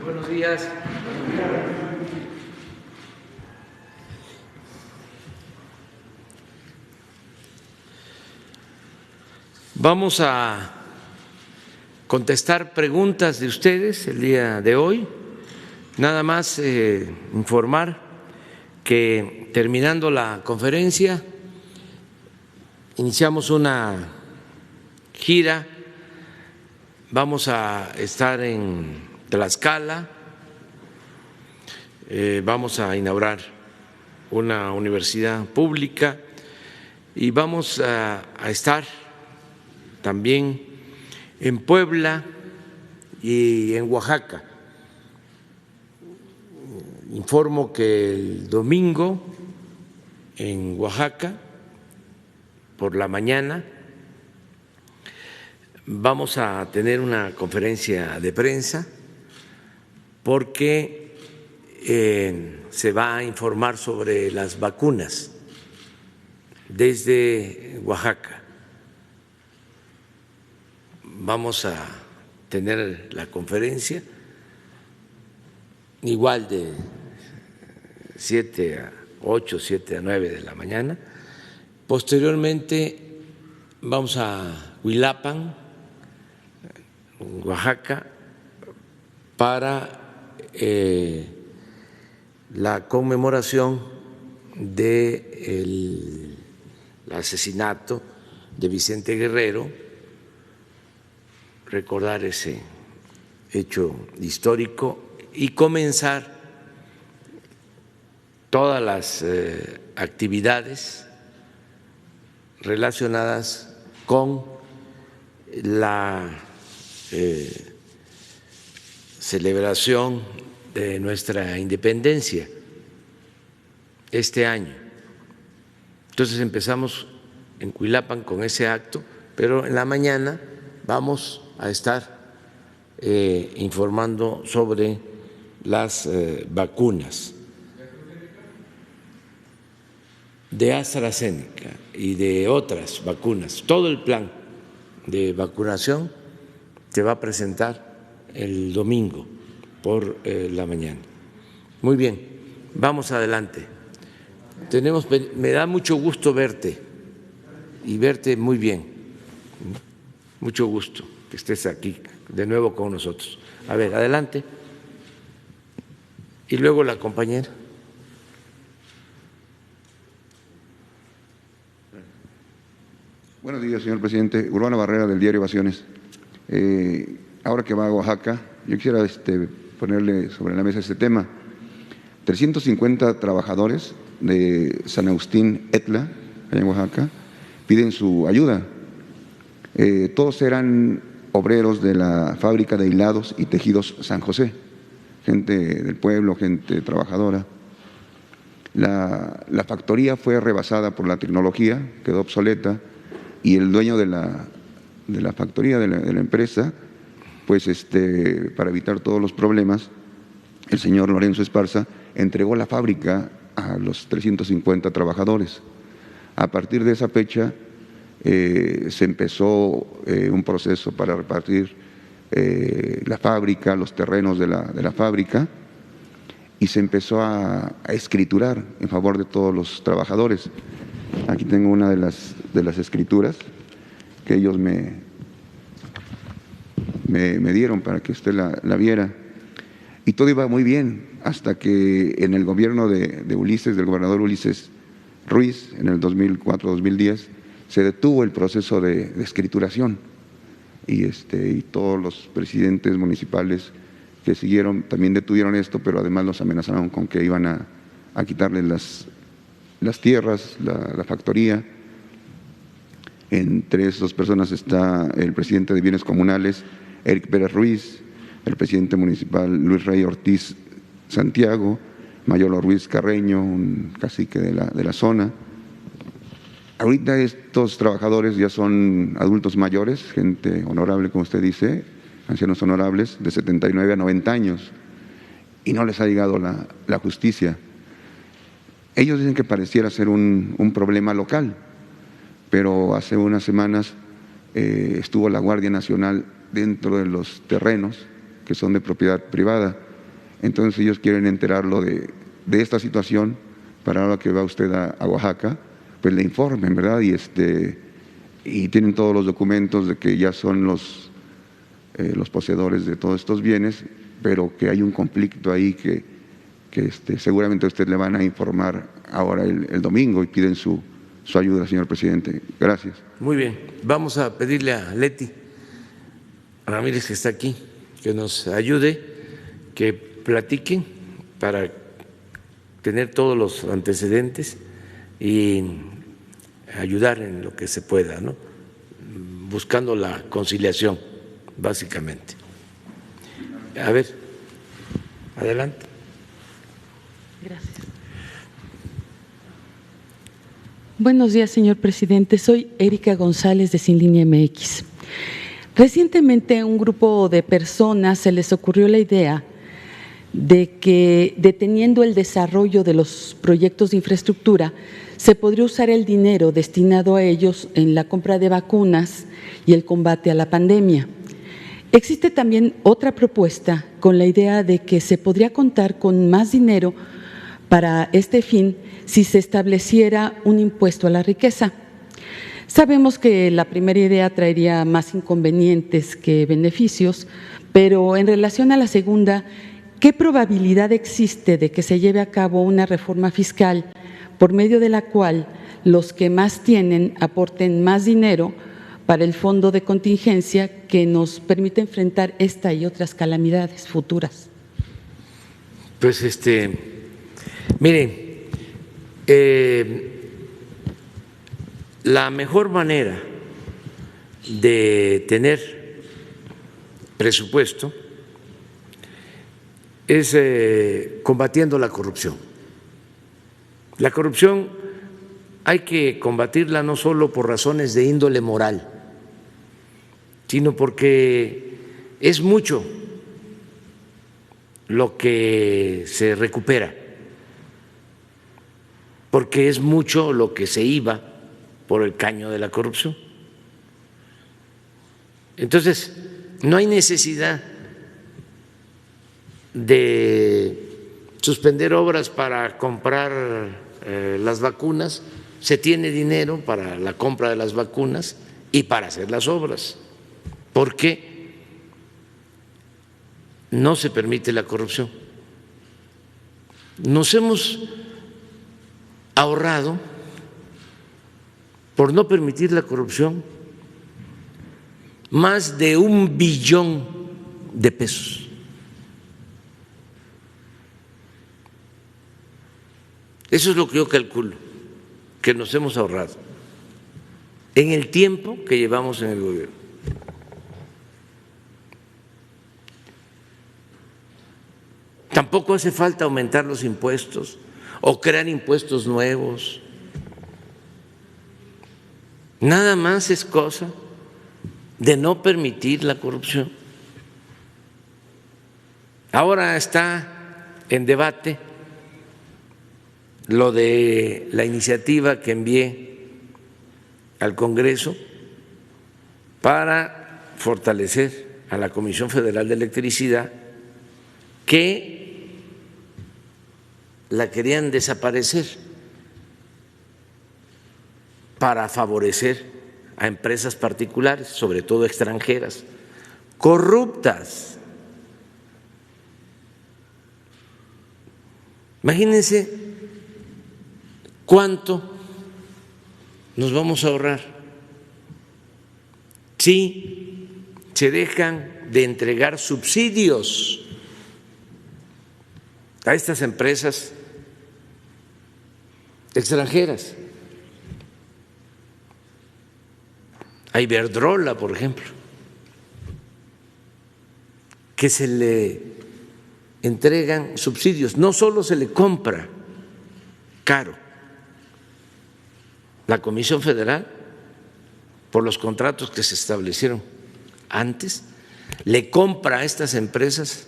Buenos días. Vamos a contestar preguntas de ustedes el día de hoy. Nada más informar que terminando la conferencia iniciamos una gira. Vamos a estar en Tlaxcala, vamos a inaugurar una universidad pública y vamos a estar también en Puebla y en Oaxaca. Informo que el domingo en Oaxaca, por la mañana, vamos a tener una conferencia de prensa porque se va a informar sobre las vacunas desde Oaxaca. Vamos a tener la conferencia igual de 7 a 8, 7 a 9 de la mañana. Posteriormente vamos a Huilapan, Oaxaca, para la conmemoración del asesinato de Vicente Guerrero, recordar ese hecho histórico y comenzar todas las actividades relacionadas con la celebración de nuestra independencia este año. Entonces empezamos en Cuilapan con ese acto, pero en la mañana vamos a estar informando sobre las vacunas de AstraZeneca y de otras vacunas. Todo el plan de vacunación se va a presentar el domingo por la mañana. Muy bien, vamos adelante. Me da mucho gusto verte y verte muy bien. Mucho gusto que estés aquí de nuevo con nosotros. A ver, adelante. Y luego la compañera. Buenos días, señor presidente. Urbano Barrera, del diario Ovaciones. Ahora que va a Oaxaca, yo quisiera ponerle sobre la mesa este tema. 350 trabajadores de San Agustín Etla, allá en Oaxaca, piden su ayuda. Todos eran obreros de la fábrica de hilados y tejidos San José, gente del pueblo, gente trabajadora. La factoría fue rebasada por la tecnología, quedó obsoleta, y el dueño de la factoría, de la empresa, pues para evitar todos los problemas, el señor Lorenzo Esparza entregó la fábrica a los 350 trabajadores. A partir de esa fecha se empezó un proceso para repartir la fábrica, los terrenos de la fábrica, y se empezó a escriturar en favor de todos los trabajadores. Aquí tengo una de las escrituras que ellos me dieron para que usted la viera. Y todo iba muy bien hasta que en el gobierno de Ulises, del gobernador Ulises Ruiz, en el 2004-2010, se detuvo el proceso de escrituración y todos los presidentes municipales que siguieron también detuvieron esto, pero además los amenazaron con que iban a quitarles las tierras, la factoría. Entre esas personas está el presidente de Bienes Comunales, Eric Pérez Ruiz, el presidente municipal Luis Rey Ortiz Santiago, Mayolo Ruiz Carreño, un cacique de la zona. Ahorita estos trabajadores ya son adultos mayores, gente honorable, como usted dice, ancianos honorables, de 79 a 90 años, y no les ha llegado la justicia. Ellos dicen que pareciera ser un problema local, pero hace unas semanas estuvo la Guardia Nacional dentro de los terrenos que son de propiedad privada Entonces ellos quieren enterarlo de esta situación para ahora que va usted a Oaxaca, pues le informen, ¿verdad? Y tienen todos los documentos de que ya son los poseedores de todos estos bienes, pero que hay un conflicto ahí que seguramente a usted le van a informar ahora el domingo y piden su ayuda, señor presidente. Gracias. Muy bien, vamos a pedirle a Leti Ramírez, que está aquí, que nos ayude, que platiquen para tener todos los antecedentes y ayudar en lo que se pueda, ¿no? Buscando la conciliación, básicamente. A ver, adelante. Gracias. Buenos días, señor presidente. Soy Erika González de Sin Línea MX. Recientemente a un grupo de personas se les ocurrió la idea de que, deteniendo el desarrollo de los proyectos de infraestructura, se podría usar el dinero destinado a ellos en la compra de vacunas y el combate a la pandemia. Existe también otra propuesta con la idea de que se podría contar con más dinero para este fin si se estableciera un impuesto a la riqueza. Sabemos que la primera idea traería más inconvenientes que beneficios, pero en relación a la segunda, ¿qué probabilidad existe de que se lleve a cabo una reforma fiscal por medio de la cual los que más tienen aporten más dinero para el fondo de contingencia que nos permite enfrentar esta y otras calamidades futuras? Pues miren, la mejor manera de tener presupuesto es combatiendo la corrupción. La corrupción hay que combatirla no solo por razones de índole moral, sino porque es mucho lo que se recupera, porque es mucho lo que se iba por el caño de la corrupción. Entonces, no hay necesidad de suspender obras para comprar las vacunas, se tiene dinero para la compra de las vacunas y para hacer las obras, porque no se permite la corrupción. Nos hemos ahorrado, por no permitir la corrupción, más de 1 billón de pesos. Eso es lo que yo calculo que nos hemos ahorrado en el tiempo que llevamos en el gobierno. Tampoco hace falta aumentar los impuestos o crear impuestos nuevos. Nada más es cosa de no permitir la corrupción. Ahora está en debate lo de la iniciativa que envié al Congreso para fortalecer a la Comisión Federal de Electricidad, que la querían desaparecer para favorecer a empresas particulares, sobre todo extranjeras, corruptas. Imagínense cuánto nos vamos a ahorrar si se dejan de entregar subsidios a estas empresas extranjeras. A Iberdrola, por ejemplo, que se le entregan subsidios, no solo se le compra caro. La Comisión Federal, por los contratos que se establecieron antes, le compra a estas empresas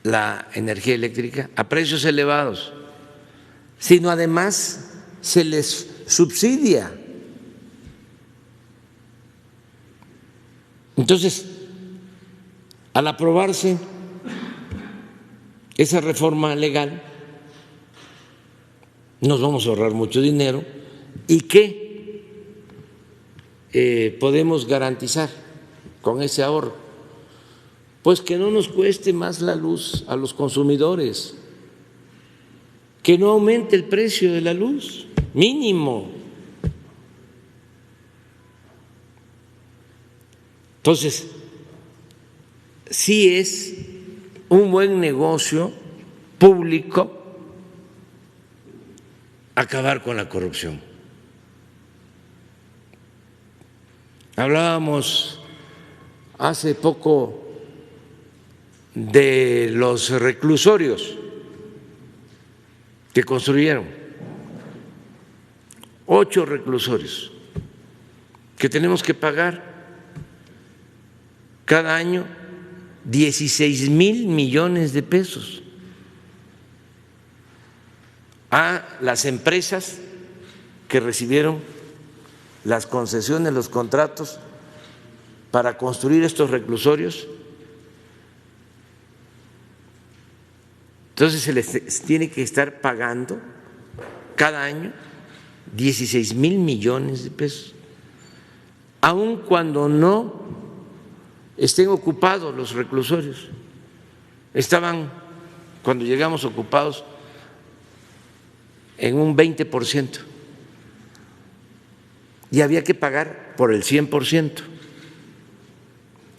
la energía eléctrica a precios elevados, sino además se les subsidia. Entonces, al aprobarse esa reforma legal nos vamos a ahorrar mucho dinero. ¿Y qué podemos garantizar con ese ahorro? Pues que no nos cueste más la luz a los consumidores, que no aumente el precio de la luz, mínimo. Entonces, sí es un buen negocio público acabar con la corrupción. Hablábamos hace poco de los reclusorios que construyeron, 8 reclusorios que tenemos que pagar cada año 16,000 millones de pesos a las empresas que recibieron las concesiones, los contratos para construir estos reclusorios. Entonces se les tiene que estar pagando cada año 16,000 millones de pesos, aun cuando no estén ocupados los reclusorios. Estaban, cuando llegamos, ocupados en un 20% y había que pagar por el 100%,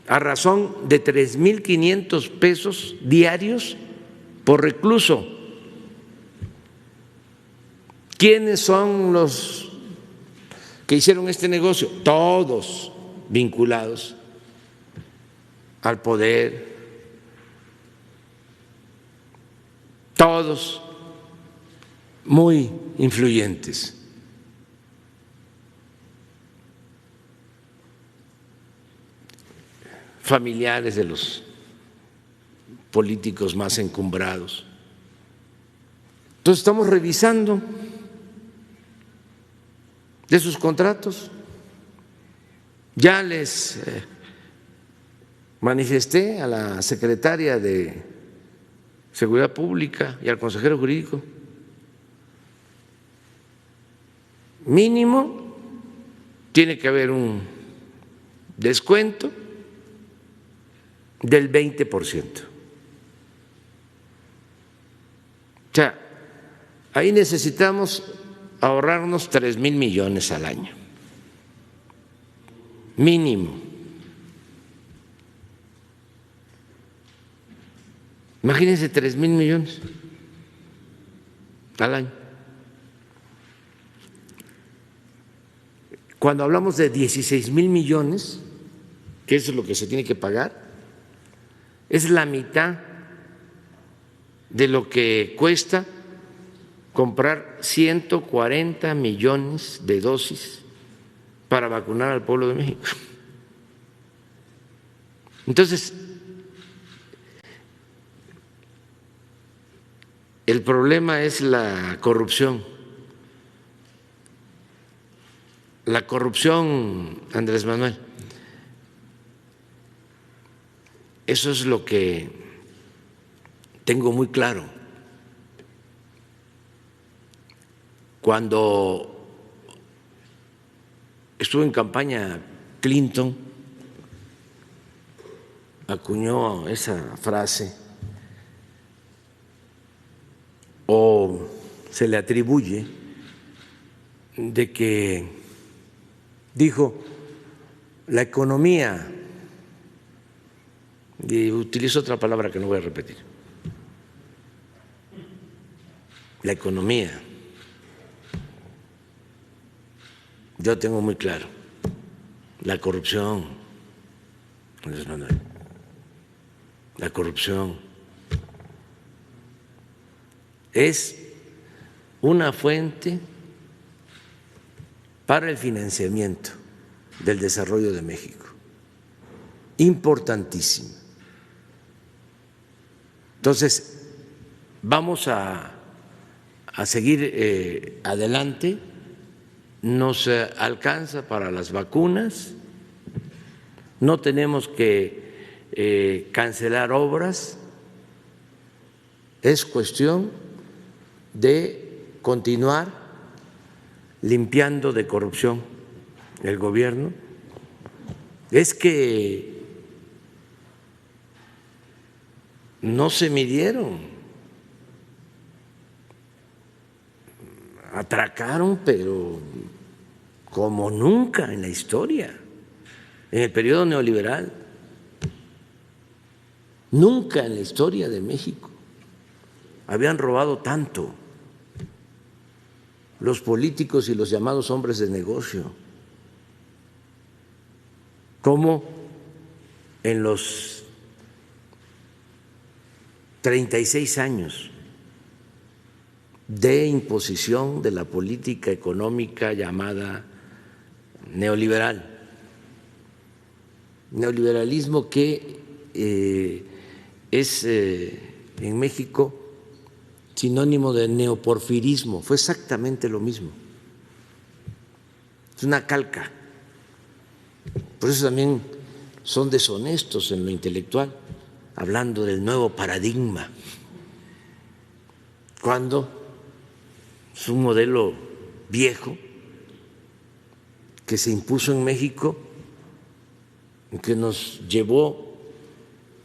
a razón de 3,500 pesos diarios por recluso. ¿Quiénes son los que hicieron este negocio? Todos vinculados al poder, todos muy influyentes. Familiares de los políticos más encumbrados. Entonces estamos revisando de sus contratos. Ya les manifesté a la secretaria de Seguridad Pública y al consejero jurídico, mínimo tiene que haber un descuento del 20%. O sea, ahí necesitamos ahorrarnos 3,000 millones al año, mínimo. Imagínense 3,000 millones al año. Cuando hablamos de 16,000 millones, que eso es lo que se tiene que pagar, es la mitad de lo que cuesta comprar 140 millones de dosis para vacunar al pueblo de México. Entonces, el problema es la corrupción. La corrupción, Andrés Manuel, eso es lo que tengo muy claro. Cuando estuvo en campaña Clinton, acuñó esa frase, o se le atribuye, de que dijo la economía, y utilizo otra palabra que no voy a repetir, la economía. Yo tengo muy claro, la corrupción, la corrupción es una fuente para el financiamiento del desarrollo de México, importantísima. Entonces, vamos a seguir adelante. Nos alcanza para las vacunas, no tenemos que cancelar obras es cuestión de continuar limpiando de corrupción el gobierno. Es que no se midieron, atracaron, pero como nunca en la historia, en el periodo neoliberal, nunca en la historia de México habían robado tanto los políticos y los llamados hombres de negocio como en los 36 años de imposición de la política económica llamada neoliberal. Neoliberalismo que es en México sinónimo de neoporfirismo, fue exactamente lo mismo. Es una calca. Por eso también son deshonestos en lo intelectual, hablando del nuevo paradigma, cuando es un modelo viejo que se impuso en México y que nos llevó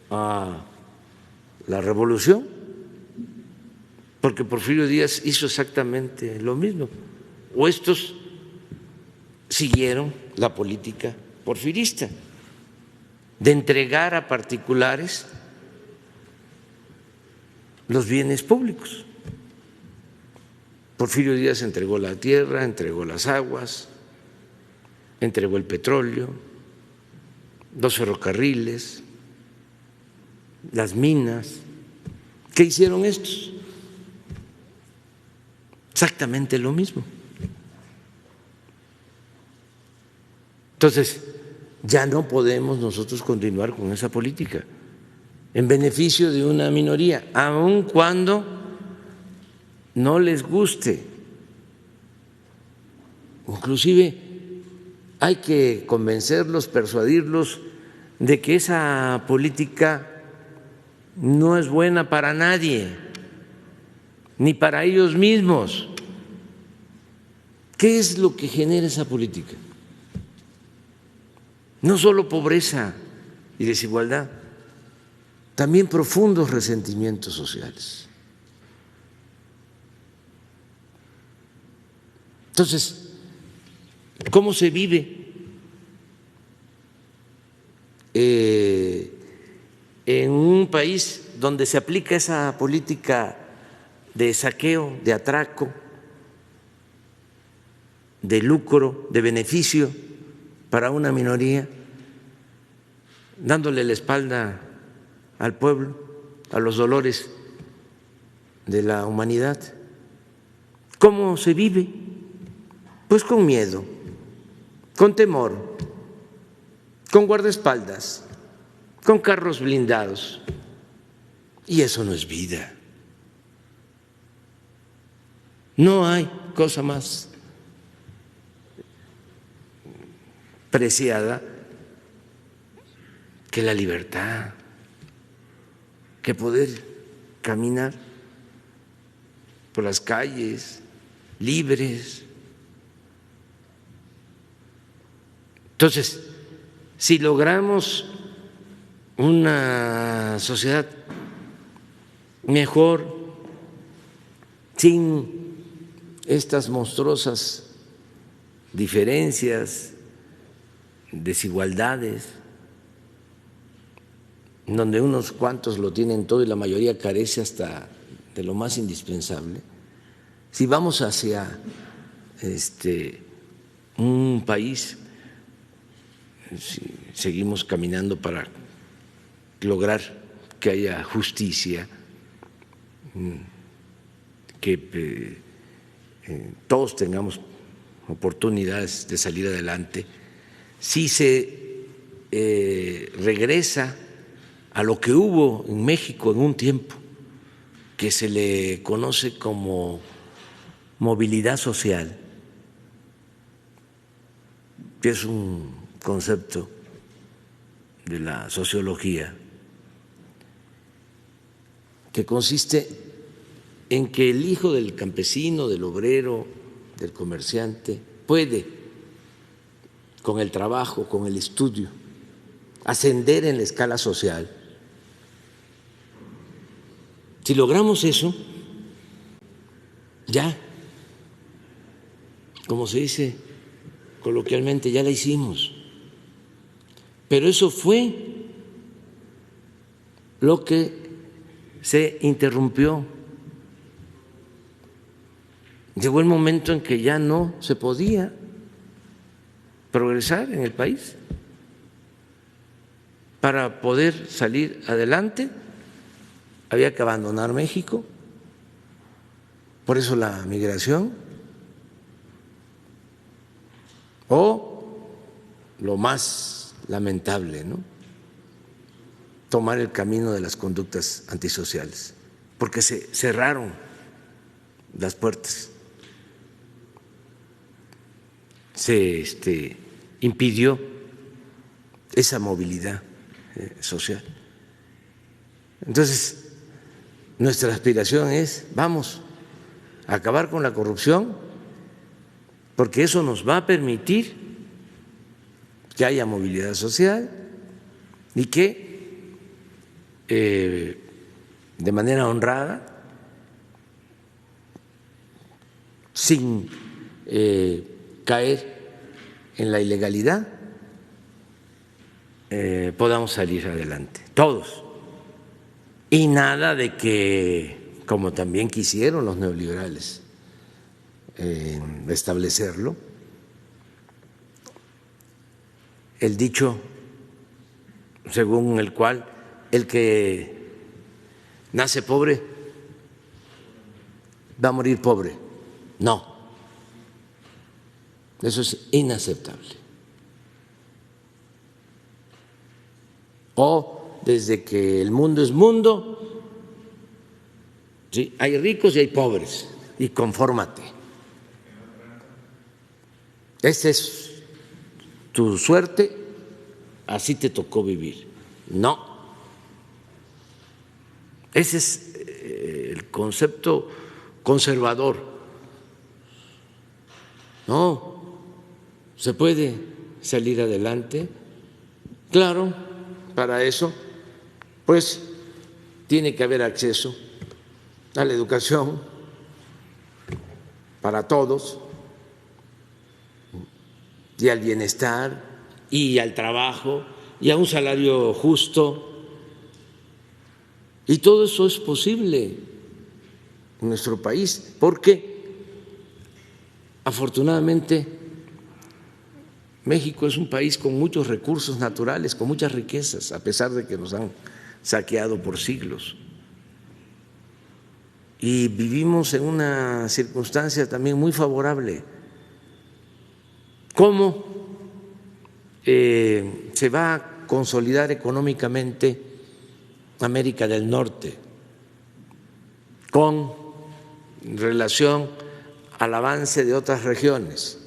a la revolución, porque Porfirio Díaz hizo exactamente lo mismo, o estos siguieron la política porfirista de entregar a particulares los bienes públicos. Porfirio Díaz entregó la tierra, entregó las aguas, entregó el petróleo, los ferrocarriles, las minas. ¿Qué hicieron estos? Exactamente lo mismo. Entonces, ya no podemos nosotros continuar con esa política en beneficio de una minoría, aun cuando no les guste. Inclusive hay que convencerlos, persuadirlos de que esa política no es buena para nadie, ni para ellos mismos. ¿Qué es lo que genera esa política? No solo pobreza y desigualdad, también profundos resentimientos sociales. Entonces, ¿cómo se vive en un país donde se aplica esa política de saqueo, de atraco, de lucro, de beneficio para una minoría, dándole la espalda al pueblo, a los dolores de la humanidad? ¿Cómo se vive? Pues con miedo, con temor, con guardaespaldas, con carros blindados. Y eso no es vida. No hay cosa más preciada que la libertad, que poder caminar por las calles libres. Entonces, si logramos una sociedad mejor, sin estas monstruosas diferencias, desigualdades, donde unos cuantos lo tienen todo y la mayoría carece hasta de lo más indispensable, si vamos hacia un país, si seguimos caminando para lograr que haya justicia, que todos tengamos oportunidades de salir adelante, si se regresa a lo que hubo en México en un tiempo, que se le conoce como movilidad social, que es un concepto de la sociología, que consiste en que el hijo del campesino, del obrero, del comerciante puede, con el trabajo, con el estudio, ascender en la escala social. Si logramos eso, ya, como se dice coloquialmente, ya la hicimos. Pero eso fue lo que se interrumpió. Llegó el momento en que ya no se podía progresar en el país. Para poder salir adelante había que abandonar México, por eso la migración, o lo más lamentable, ¿no?, tomar el camino de las conductas antisociales, porque se cerraron las puertas, se impidió esa movilidad social. Entonces, nuestra aspiración es, vamos a acabar con la corrupción, porque eso nos va a permitir que haya movilidad social y que de manera honrada, sin caer en la ilegalidad, podamos salir adelante, todos. Y nada de que, como también quisieron los neoliberales establecerlo, el dicho según el cual el que nace pobre va a morir pobre. No, eso es inaceptable. O desde que el mundo es mundo, ¿sí?, hay ricos y hay pobres, y confórmate. Esa es tu suerte, así te tocó vivir. No, ese es el concepto conservador. No, se puede salir adelante, claro, para eso pues tiene que haber acceso a la educación para todos y al bienestar y al trabajo y a un salario justo, y todo eso es posible en nuestro país porque afortunadamente México es un país con muchos recursos naturales, con muchas riquezas, a pesar de que nos han saqueado por siglos. Y vivimos en una circunstancia también muy favorable. ¿Cómo se va a consolidar económicamente América del Norte con relación al avance de otras regiones,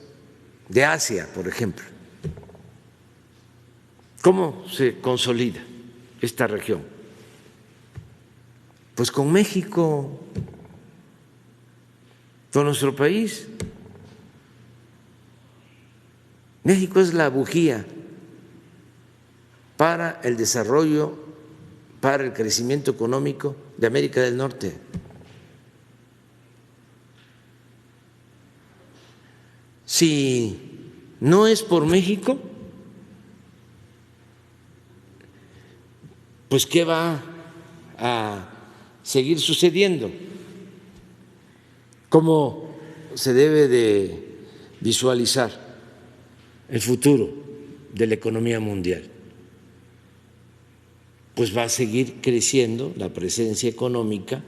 de Asia, por ejemplo? ¿Cómo se consolida esta región? Pues con México, con nuestro país. México es la bujía para el desarrollo, para el crecimiento económico de América del Norte. Si no es por México, pues ¿qué va a seguir sucediendo? ¿Cómo se debe de visualizar el futuro de la economía mundial? Pues va a seguir creciendo la presencia económica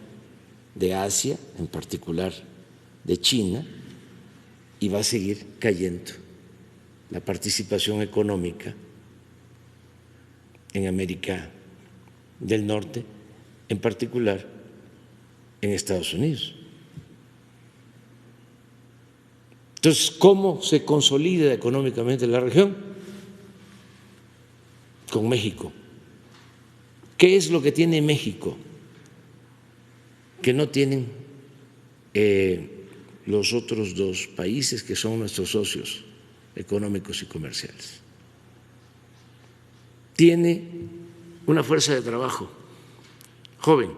de Asia, en particular de China, y va a seguir cayendo la participación económica en América del Norte, en particular en Estados Unidos. Entonces, ¿cómo se consolida económicamente la región? Con México. ¿Qué es lo que tiene México que no tienen los otros dos países que son nuestros socios económicos y comerciales. Tiene una fuerza de trabajo joven,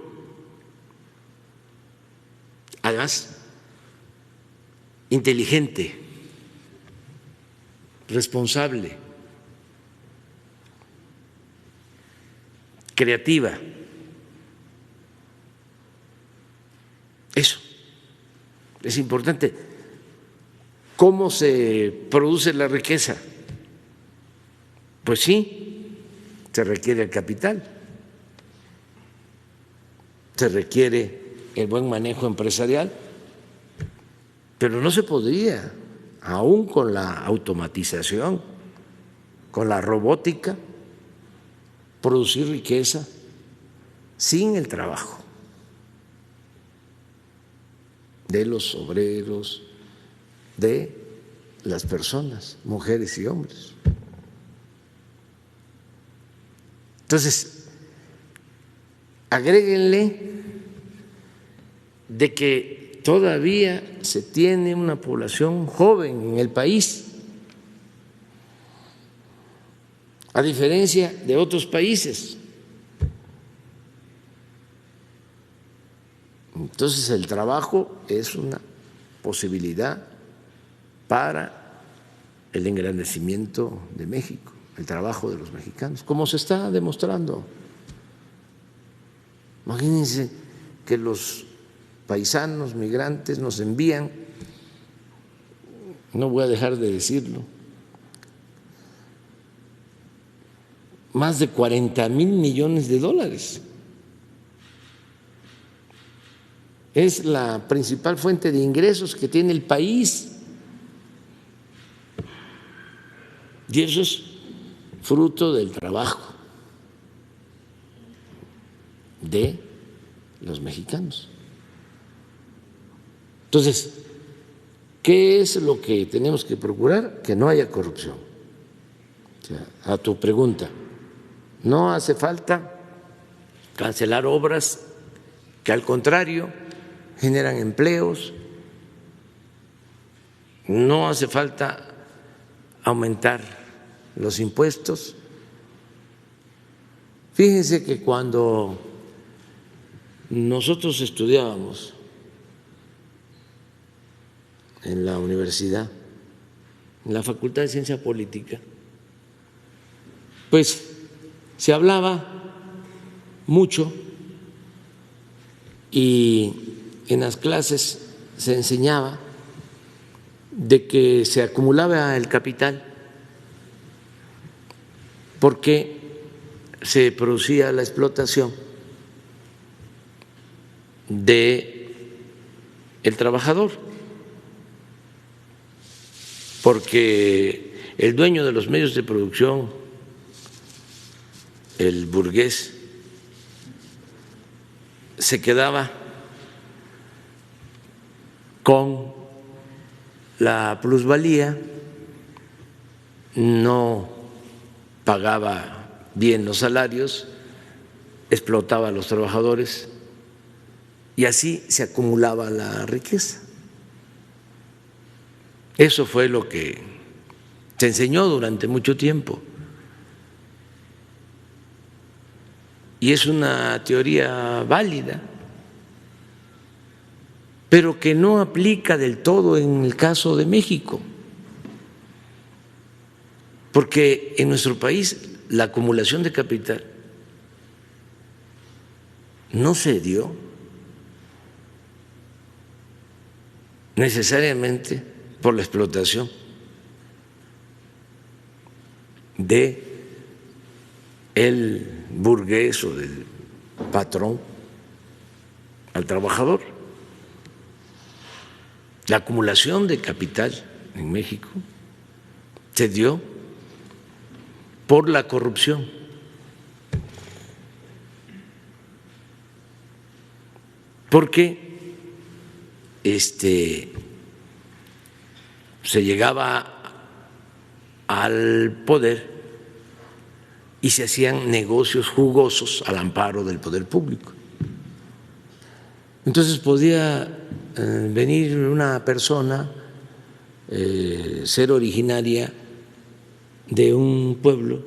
además inteligente, responsable, creativa. Eso es importante. ¿Cómo se produce la riqueza? Pues sí, se requiere el capital, se requiere el buen manejo empresarial, pero no se podría, aún con la automatización, con la robótica, producir riqueza sin el trabajo de los obreros, de las personas, mujeres y hombres. Entonces, agréguenle de que todavía se tiene una población joven en el país, a diferencia de otros países. Entonces, el trabajo es una posibilidad para el engrandecimiento de México, el trabajo de los mexicanos, como se está demostrando. Imagínense que los paisanos migrantes nos envían, no voy a dejar de decirlo, más de 40,000 millones de dólares. Es la principal fuente de ingresos que tiene el país. Y eso es fruto del trabajo de los mexicanos. Entonces, ¿qué es lo que tenemos que procurar? Que no haya corrupción. O sea, a tu pregunta, no hace falta cancelar obras que al contrario generan empleos, no hace falta aumentar los impuestos. Fíjense que cuando nosotros estudiábamos en la universidad, en la Facultad de Ciencia Política, pues se hablaba mucho y en las clases se enseñaba de que se acumulaba el capital porque se producía la explotación de el trabajador, porque el dueño de los medios de producción, el burgués, se quedaba con la plusvalía, no pagaba bien los salarios, explotaba a los trabajadores y así se acumulaba la riqueza. Eso fue lo que se enseñó durante mucho tiempo y es una teoría válida, pero que no aplica del todo en el caso de México, porque en nuestro país la acumulación de capital no se dio necesariamente por la explotación de el burgués o del patrón al trabajador. La acumulación de capital en México se dio por la corrupción. Porque se llegaba al poder y se hacían negocios jugosos al amparo del poder público. Entonces podía venir una persona, ser originaria de un pueblo,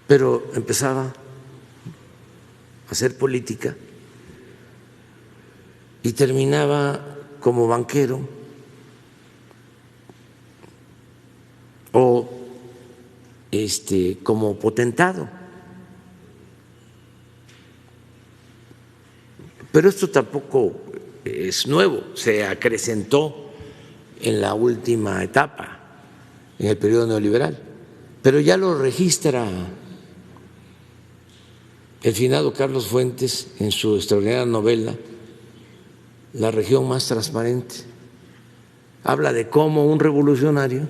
pero empezaba a hacer política y terminaba como banquero o como potentado. Pero esto tampoco es nuevo, se acrecentó en la última etapa, en el periodo neoliberal, pero ya lo registra el finado Carlos Fuentes en su extraordinaria novela La región más transparente. Habla de cómo un revolucionario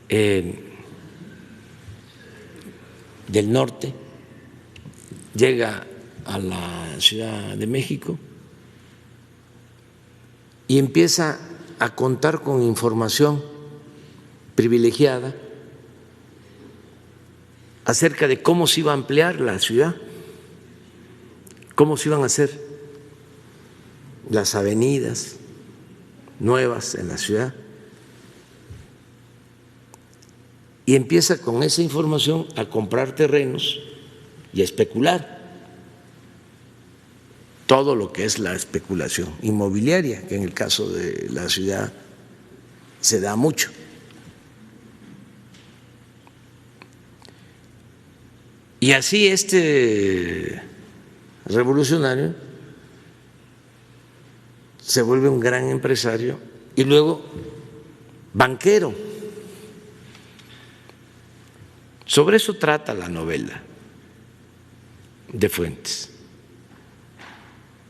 del norte llega a la Ciudad de México y empieza a contar con información privilegiada acerca de cómo se iba a ampliar la ciudad, cómo se iban a hacer las avenidas nuevas en la ciudad. Y empieza con esa información a comprar terrenos y a especular todo lo que es la especulación inmobiliaria, que en el caso de la ciudad se da mucho. Y así este revolucionario se vuelve un gran empresario y luego banquero. Sobre eso trata la novela de Fuentes.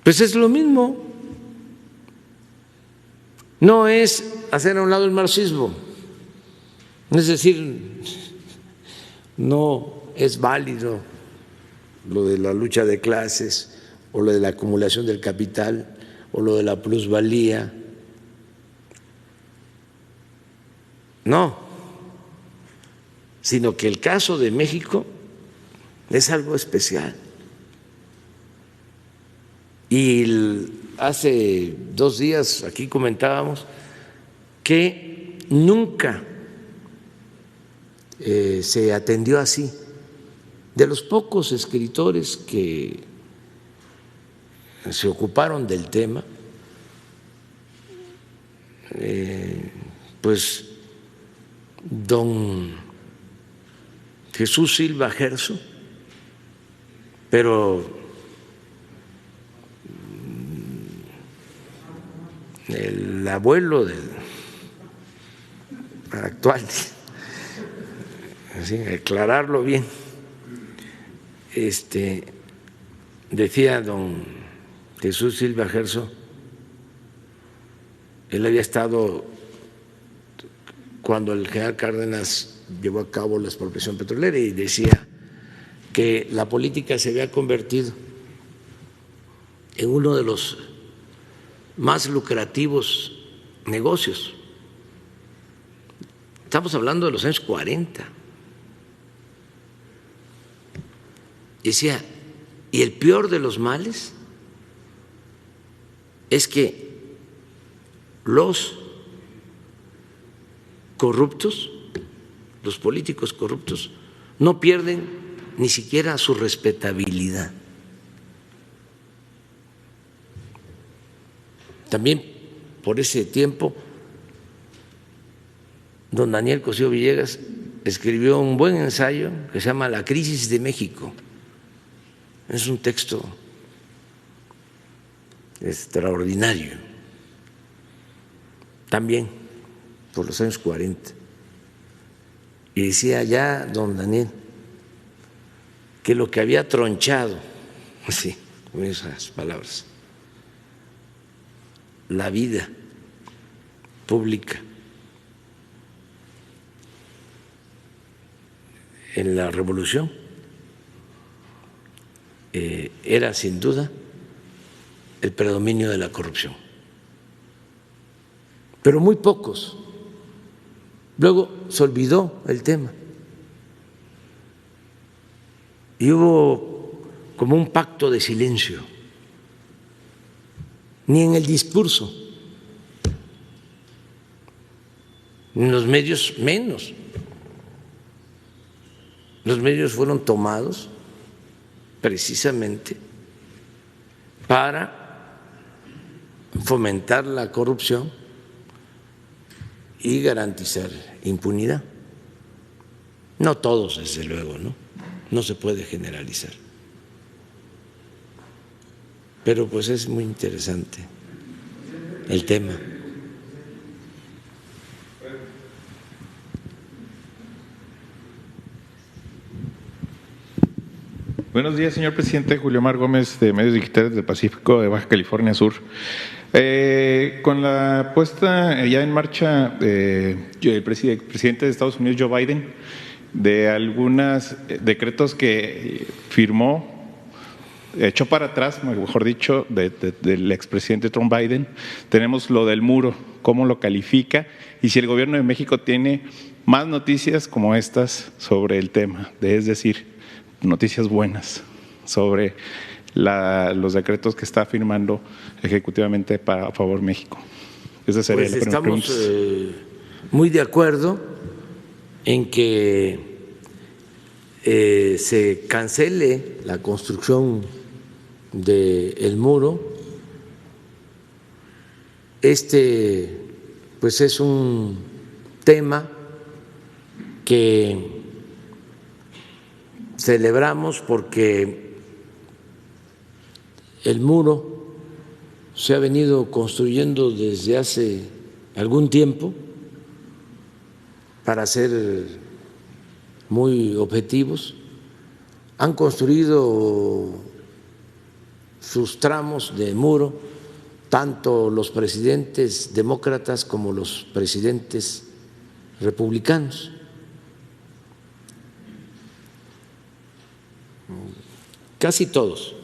Pues es lo mismo, no es hacer a un lado el marxismo, es decir, no es válido lo de la lucha de clases o lo de la acumulación del capital o lo de la plusvalía, no, sino que el caso de México es algo especial. Y hace 2 días aquí comentábamos que nunca se atendió así. De los pocos escritores que se ocuparon del tema, pues don Jesús Silva Gerso, pero el abuelo del actual, así, aclararlo bien, decía don Jesús Silva Gerso, él había estado cuando el general Cárdenas llevó a cabo la expropiación petrolera y decía que la política se había convertido en uno de los más lucrativos negocios. Estamos hablando de los años 40. Decía, y el peor de los males es que los corruptos, los políticos corruptos, no pierden ni siquiera su respetabilidad. También por ese tiempo, don Daniel Cosío Villegas escribió un buen ensayo que se llama La crisis de México. Es un texto extraordinario, también por los años 40. Y decía ya don Daniel que lo que había tronchado, así, con esas palabras, la vida pública en la revolución era sin duda el predominio de la corrupción, pero muy pocos. Luego se olvidó el tema y hubo como un pacto de silencio, ni en el discurso, en los medios menos. Los medios fueron tomados precisamente para fomentar la corrupción y garantizar impunidad. No todos, desde luego, no se puede generalizar. Pero pues es muy interesante el tema. Buenos días, señor presidente. Julio Mar Gómez, de Medios Digitales del Pacífico de Baja California Sur. Con la puesta ya en marcha el presidente de Estados Unidos, Joe Biden, de algunos decretos que firmó, echó para atrás, mejor dicho, del expresidente Trump Biden, tenemos lo del muro, cómo lo califica y si el gobierno de México tiene más noticias como estas sobre el tema, es decir, noticias buenas sobre los decretos que está firmando ejecutivamente a favor de México. Esa sería pues estamos muy de acuerdo en que se cancele la construcción del muro. Pues es un tema que celebramos porque el muro se ha venido construyendo desde hace algún tiempo. Para ser muy objetivos, han construido sus tramos de muro tanto los presidentes demócratas como los presidentes republicanos. Casi todos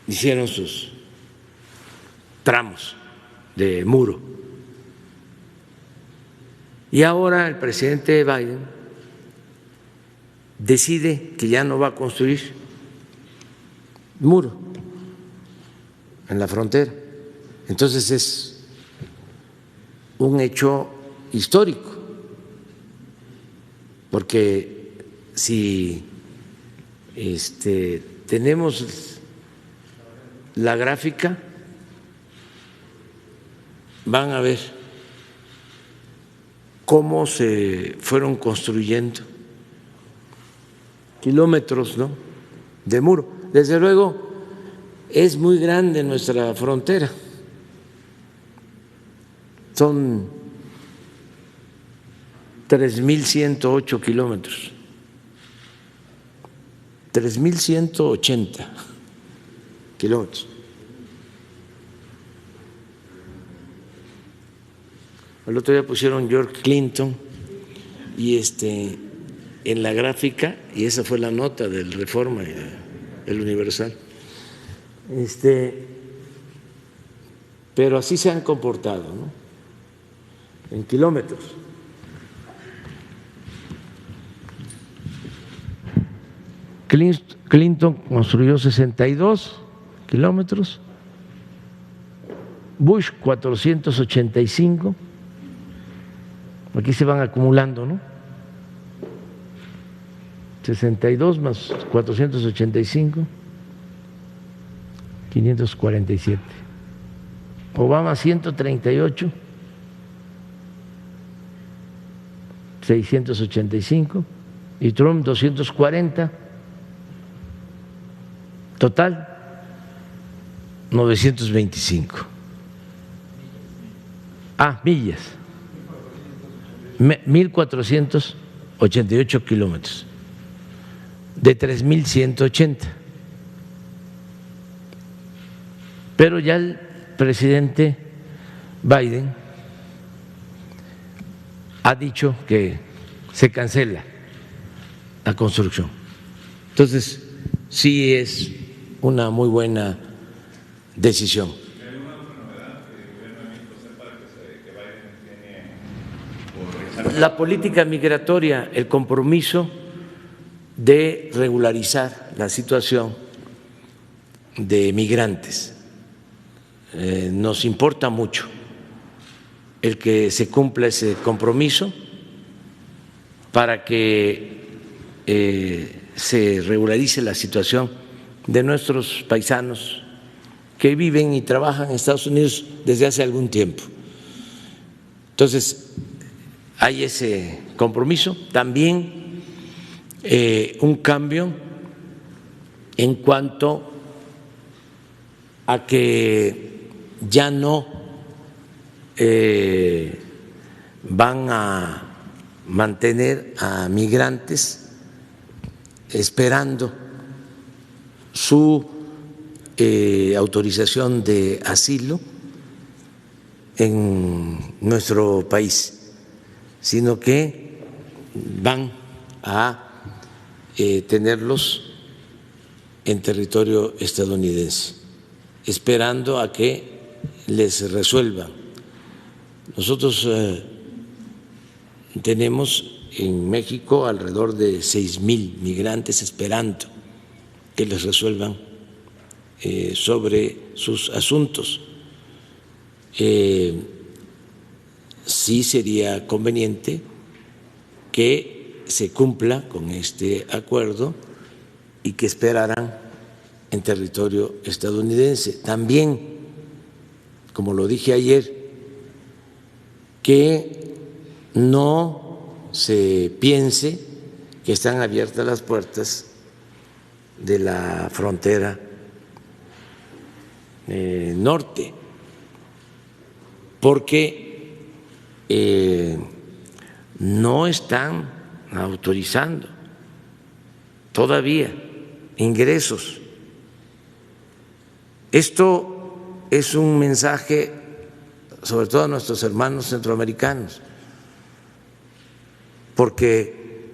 hicieron sus tramos de muro. Y ahora el presidente Biden decide que ya no va a construir muro en la frontera. Entonces es un hecho histórico, porque si tenemos la gráfica, van a ver cómo se fueron construyendo kilómetros, ¿no?, de muro. Desde luego es muy grande nuestra frontera, son 3.108 kilómetros, 3.180 kilómetros. El otro día pusieron George Clinton y en la gráfica, y esa fue la nota del Reforma, el Universal. Pero así se han comportado, ¿no?, en kilómetros. Clinton construyó 62 kilómetros, Bush 485. Aquí se van acumulando, ¿no? 62 más 485, 547. Obama 138, 685. Y Trump 240. Total 925. Millas. 1.488 kilómetros de 3.180. Pero ya el presidente Biden ha dicho que se cancela la construcción. Entonces, sí es una muy buena decisión. La política migratoria, el compromiso de regularizar la situación de migrantes. Nos importa mucho el que se cumpla ese compromiso para que se regularice la situación de nuestros paisanos que viven y trabajan en Estados Unidos desde hace algún tiempo. Entonces, hay ese compromiso. También un cambio en cuanto a que ya no van a mantener a migrantes esperando su autorización de asilo en nuestro país, sino que van a tenerlos en territorio estadounidense, esperando a que les resuelvan. Nosotros tenemos en México alrededor de 6,000 migrantes esperando que les resuelvan sobre sus asuntos. Sí sería conveniente que se cumpla con este acuerdo y que esperaran en territorio estadounidense. También, como lo dije ayer, que no se piense que están abiertas las puertas de la frontera norte, porque no están autorizando todavía ingresos. Esto es un mensaje sobre todo a nuestros hermanos centroamericanos, porque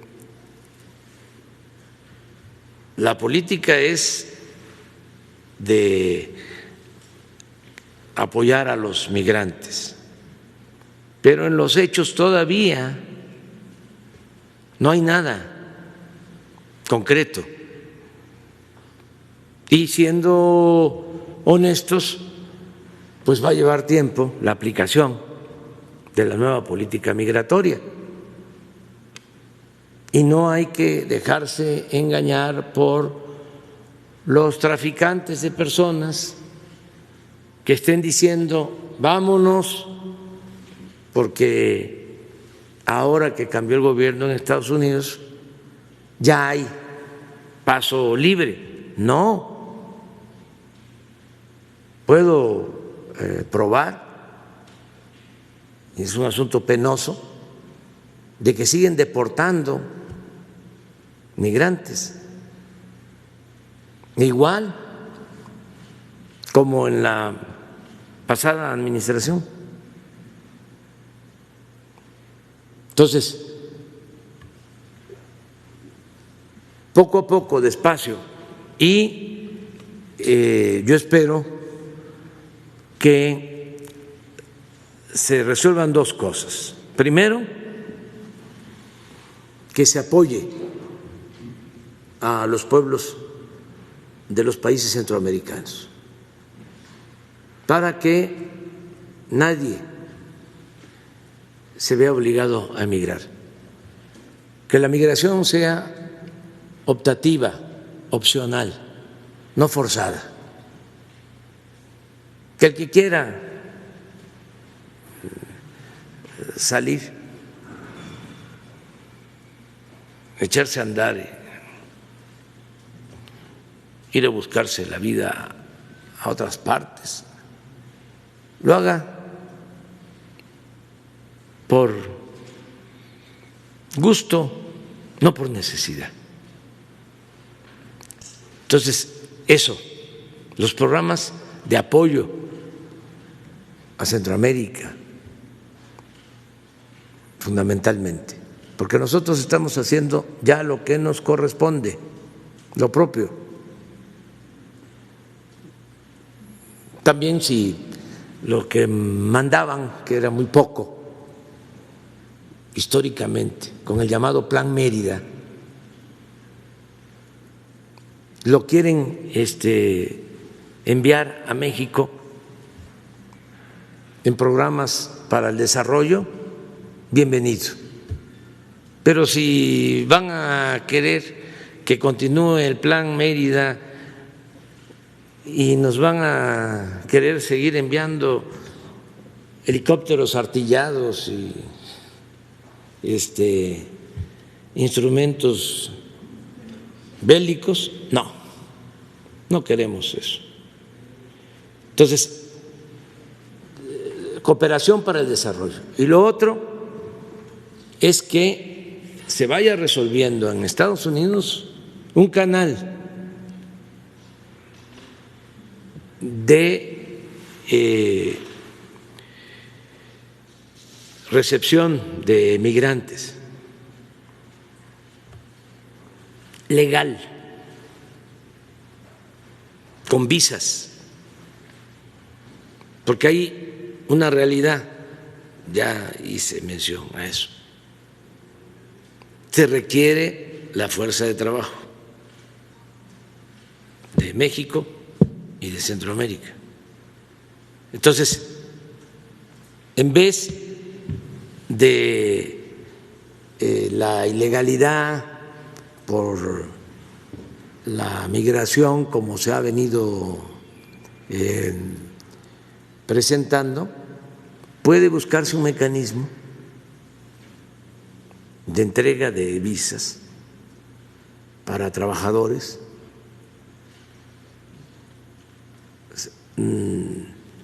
la política es de apoyar a los migrantes, pero en los hechos todavía no hay nada concreto. Y siendo honestos, pues va a llevar tiempo la aplicación de la nueva política migratoria. Y no hay que dejarse engañar por los traficantes de personas que estén diciendo vámonos porque ahora que cambió el gobierno en Estados Unidos ya hay paso libre. No, puedo probar, es un asunto penoso, de que siguen deportando migrantes, igual como en la pasada administración. Entonces, poco a poco, despacio, y yo espero que se resuelvan dos cosas. Primero, que se apoye a los pueblos de los países centroamericanos para que nadie se vea obligado a emigrar, que la migración sea optativa, opcional, no forzada, que el que quiera salir, echarse a andar, ir a buscarse la vida a otras partes, lo haga por gusto, no por necesidad. Entonces, eso, los programas de apoyo a Centroamérica, fundamentalmente, porque nosotros estamos haciendo ya lo que nos corresponde, lo propio. También si lo que mandaban, que era muy poco, históricamente, con el llamado Plan Mérida, lo quieren enviar a México en programas para el desarrollo, bienvenido. Pero si van a querer que continúe el Plan Mérida y nos van a querer seguir enviando helicópteros artillados y instrumentos bélicos, no queremos eso. Entonces, cooperación para el desarrollo. Y lo otro es que se vaya resolviendo en Estados Unidos un canal de recepción de migrantes legal, con visas, porque hay una realidad, ya hice mención a eso, se requiere la fuerza de trabajo de México y de Centroamérica. Entonces, en vez de la ilegalidad por la migración como se ha venido presentando, puede buscarse un mecanismo de entrega de visas para trabajadores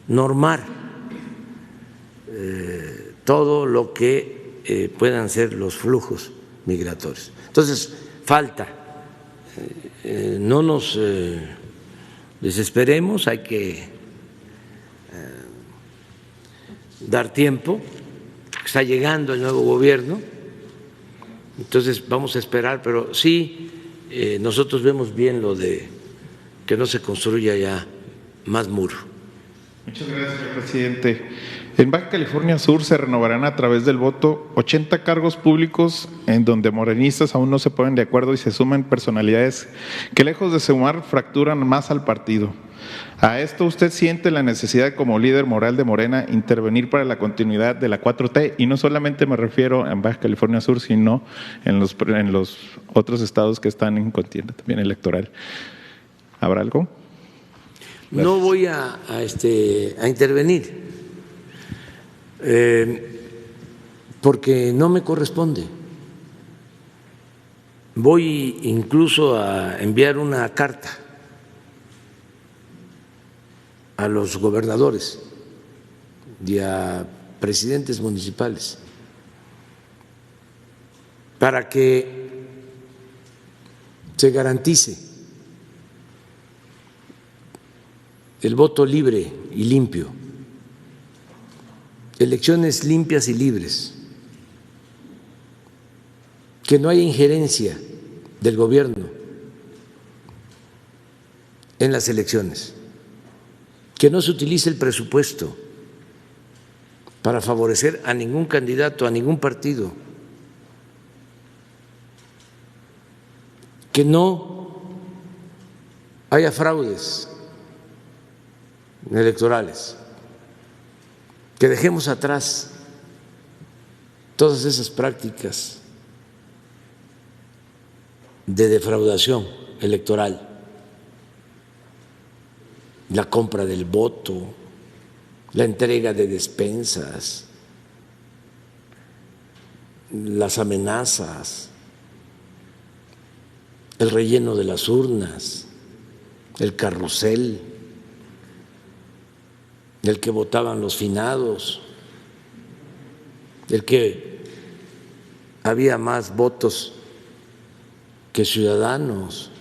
normar todo lo que puedan ser los flujos migratorios. Entonces, falta, no nos desesperemos, hay que dar tiempo, está llegando el nuevo gobierno, entonces vamos a esperar, pero sí, nosotros vemos bien lo de que no se construya ya más muro. Muchas gracias, señor presidente. En Baja California Sur se renovarán a través del voto 80 cargos públicos en donde morenistas aún no se ponen de acuerdo y se suman personalidades que lejos de sumar fracturan más al partido. A esto usted siente la necesidad como líder moral de Morena intervenir para la continuidad de la 4T y no solamente me refiero en Baja California Sur sino en los otros estados que están en contienda también electoral. ¿Habrá algo? Gracias. No voy a intervenir porque no me corresponde. Voy incluso a enviar una carta a los gobernadores y a presidentes municipales para que se garantice el voto libre y limpio, elecciones limpias y libres, que no haya injerencia del gobierno en las elecciones, que no se utilice el presupuesto para favorecer a ningún candidato, a ningún partido, que no haya fraudes electorales, que dejemos atrás todas esas prácticas de defraudación electoral, la compra del voto, la entrega de despensas, las amenazas, el relleno de las urnas, el carrusel, el que votaban los finados, el que había más votos que ciudadanos,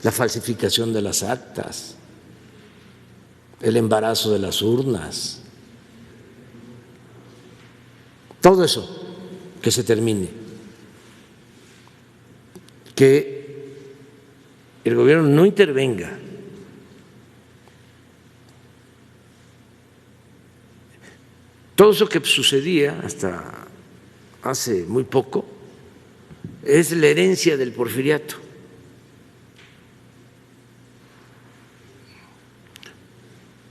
la falsificación de las actas, el embarazo de las urnas, todo eso que se termine, que el gobierno no intervenga. Todo eso que sucedía hasta hace muy poco es la herencia del porfiriato.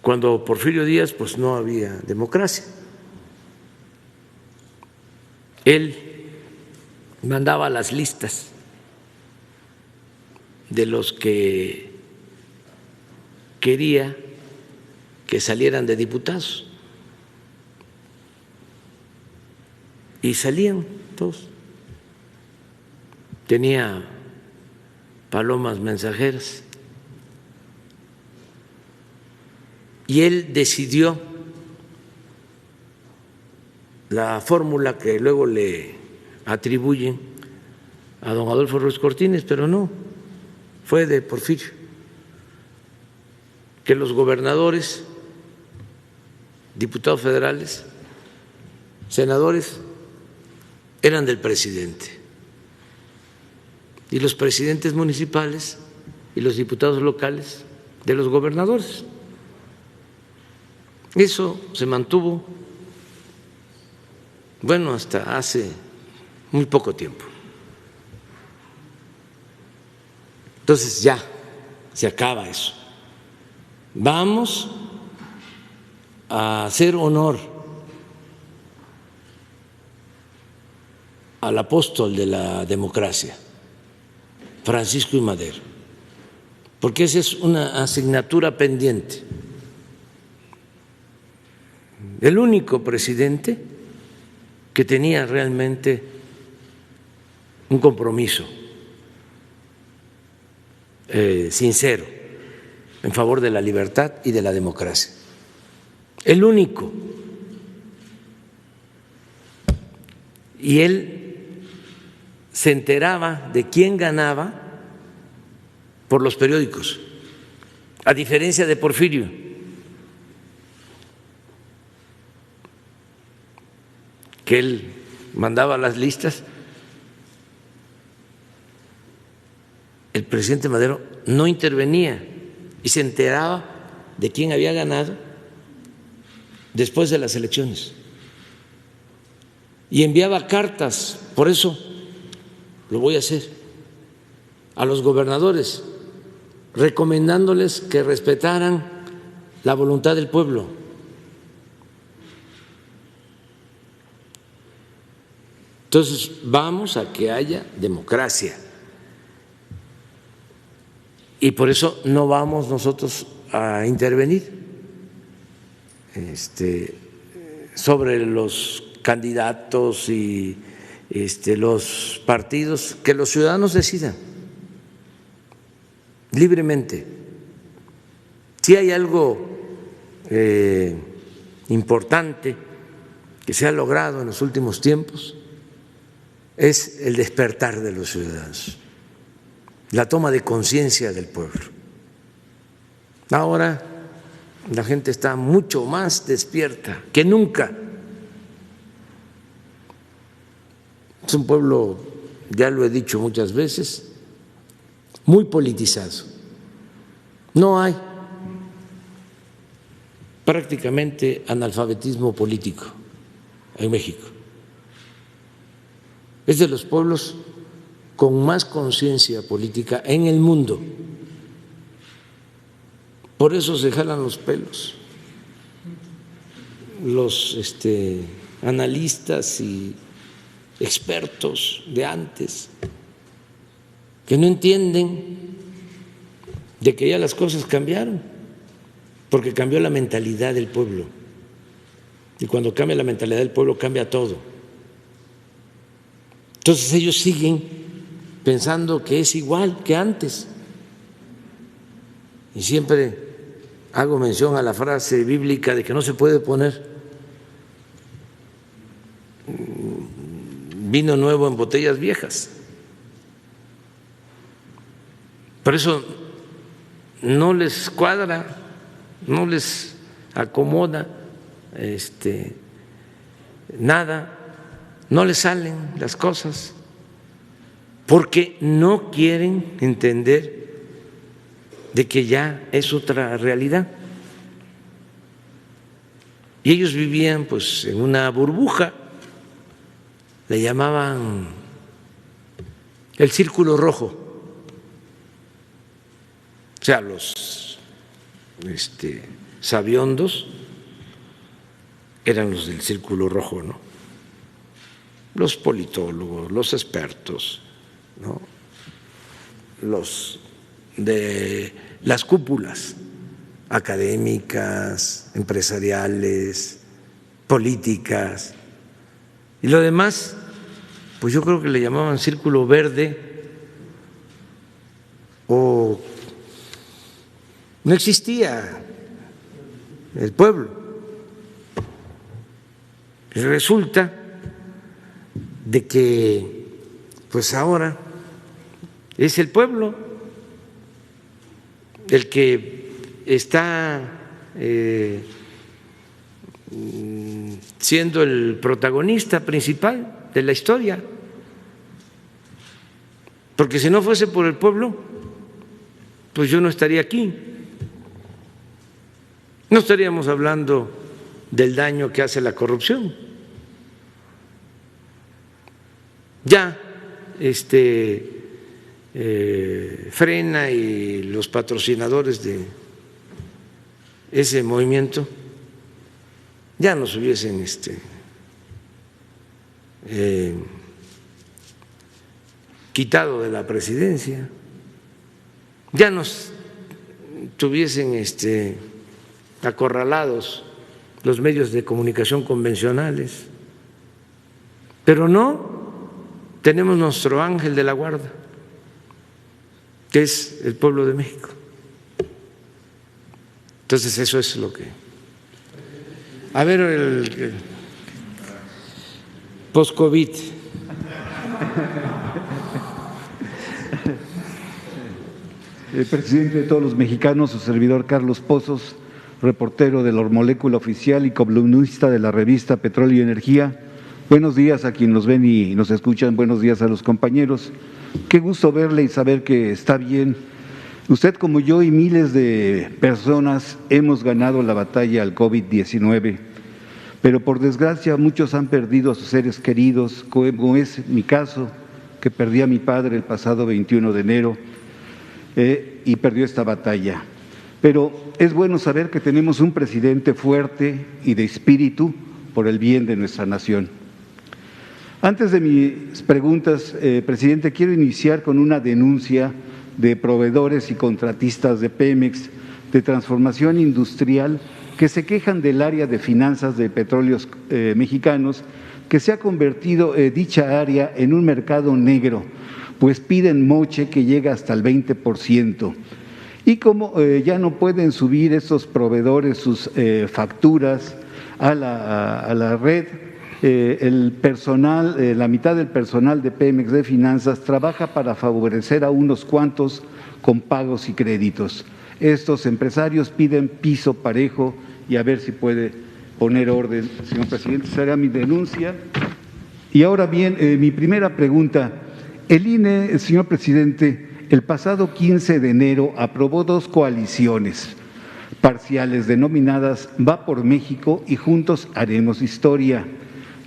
cuando Porfirio Díaz pues no había democracia. Él mandaba las listas de los que quería que salieran de diputados y salían todos. Tenía palomas mensajeras y él decidió la fórmula que luego le atribuyen a don Adolfo Ruiz Cortines, pero no, fue de Porfirio, que los gobernadores, diputados federales, senadores, eran del presidente, y los presidentes municipales y los diputados locales de los gobernadores. Eso se mantuvo, bueno, hasta hace muy poco tiempo. Entonces ya se acaba eso. Vamos a hacer honor al apóstol de la democracia, Francisco I. Madero, porque esa es una asignatura pendiente. El único presidente que tenía realmente un compromiso sincero en favor de la libertad y de la democracia. El único. Y él se enteraba de quién ganaba por los periódicos, a diferencia de Porfirio, que él mandaba las listas. El presidente Madero no intervenía y se enteraba de quién había ganado después de las elecciones y enviaba cartas. Por eso lo voy a hacer a los gobernadores, recomendándoles que respetaran la voluntad del pueblo. Entonces vamos a que haya democracia y por eso no vamos nosotros a intervenir sobre los candidatos y los partidos, que los ciudadanos decidan libremente. Si hay algo importante que se ha logrado en los últimos tiempos, es el despertar de los ciudadanos, la toma de conciencia del pueblo. Ahora la gente está mucho más despierta que nunca. Es un pueblo, ya lo he dicho muchas veces, muy politizado. No hay prácticamente analfabetismo político en México. Es de los pueblos con más conciencia política en el mundo. Por eso se jalan los pelos los analistas y expertos de antes, que no entienden de que ya las cosas cambiaron, porque cambió la mentalidad del pueblo. Y cuando cambia la mentalidad del pueblo, cambia todo. Entonces ellos siguen pensando que es igual que antes. Y siempre hago mención a la frase bíblica de que no se puede poner vino nuevo en botellas viejas. Por eso no les cuadra, no les acomoda nada, no les salen las cosas, porque no quieren entender de que ya es otra realidad. Y ellos vivían pues en una burbuja, le llamaban el círculo rojo, o sea, los sabiondos eran los del Círculo Rojo, ¿no? Los politólogos, los expertos, ¿no? Los de las cúpulas académicas, empresariales, políticas, y lo demás, pues yo creo que le llamaban Círculo Verde, o no existía el pueblo. Y resulta de que pues ahora es el pueblo el que está siendo el protagonista principal de la historia, porque si no fuese por el pueblo, pues yo no estaría aquí, no estaríamos hablando del daño que hace la corrupción. Ya frena y los patrocinadores de ese movimiento ya nos hubiesen quitado de la presidencia, ya nos tuviesen acorralados los medios de comunicación convencionales, pero no, tenemos nuestro ángel de la guarda, que es el pueblo de México. Entonces eso es lo que… A ver, el post-COVID. El presidente de todos los mexicanos, su servidor Carlos Pozos, reportero de la Molécula Oficial y columnista de la revista Petróleo y Energía. Buenos días a quienes nos ven y nos escuchan, buenos días a los compañeros. Qué gusto verle y saber que está bien. Usted, como yo y miles de personas, hemos ganado la batalla al COVID-19, pero por desgracia muchos han perdido a sus seres queridos, como es mi caso, que perdí a mi padre el pasado 21 de enero y perdió esta batalla. Pero es bueno saber que tenemos un presidente fuerte y de espíritu por el bien de nuestra nación. Antes de mis preguntas, presidente, quiero iniciar con una denuncia de proveedores y contratistas de Pemex de transformación industrial que se quejan del área de finanzas de Petróleos Mexicanos, que se ha convertido dicha área en un mercado negro, pues piden moche que llega hasta el 20%. Y como ya no pueden subir estos proveedores sus facturas a la red, el personal, la mitad del personal de Pemex de Finanzas trabaja para favorecer a unos cuantos con pagos y créditos. Estos empresarios piden piso parejo y a ver si puede poner orden, señor presidente. Será mi denuncia. Y ahora bien, mi primera pregunta. El INE, señor presidente, el pasado 15 de enero aprobó dos coaliciones parciales denominadas Va por México y Juntos Haremos Historia.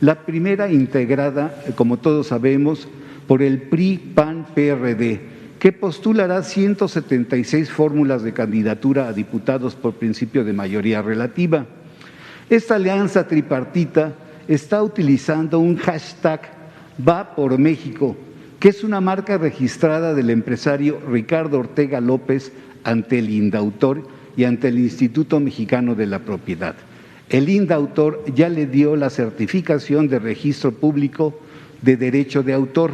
La primera integrada, como todos sabemos, por el PRI-PAN-PRD, que postulará 176 fórmulas de candidatura a diputados por principio de mayoría relativa. Esta alianza tripartita está utilizando un hashtag Va por México, que es una marca registrada del empresario Ricardo Ortega López ante el INDAUTOR y ante el Instituto Mexicano de la Propiedad. El INDAUTOR ya le dio la certificación de registro público de derecho de autor,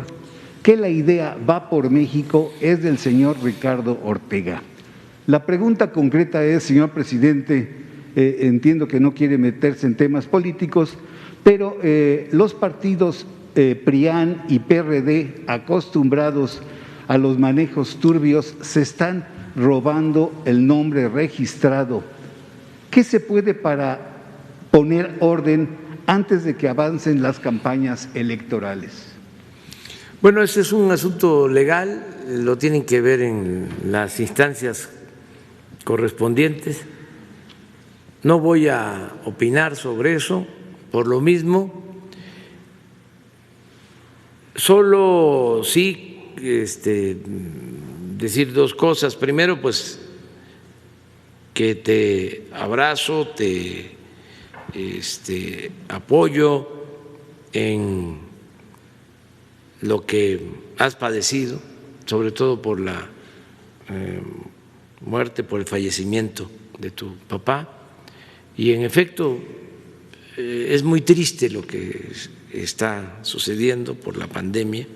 que la idea Va por México es del señor Ricardo Ortega. La pregunta concreta es, señor presidente, entiendo que no quiere meterse en temas políticos, pero los partidos PRIAN y PRD, acostumbrados a los manejos turbios, se están robando el nombre registrado. ¿Qué se puede para poner orden antes de que avancen las campañas electorales? Bueno, ese es un asunto legal, lo tienen que ver en las instancias correspondientes. No voy a opinar sobre eso, por lo mismo, solo sí decir dos cosas. Primero, pues que te abrazo, te apoyo en lo que has padecido, sobre todo por la muerte, por el fallecimiento de tu papá. Y en efecto, es muy triste lo que está sucediendo por la pandemia,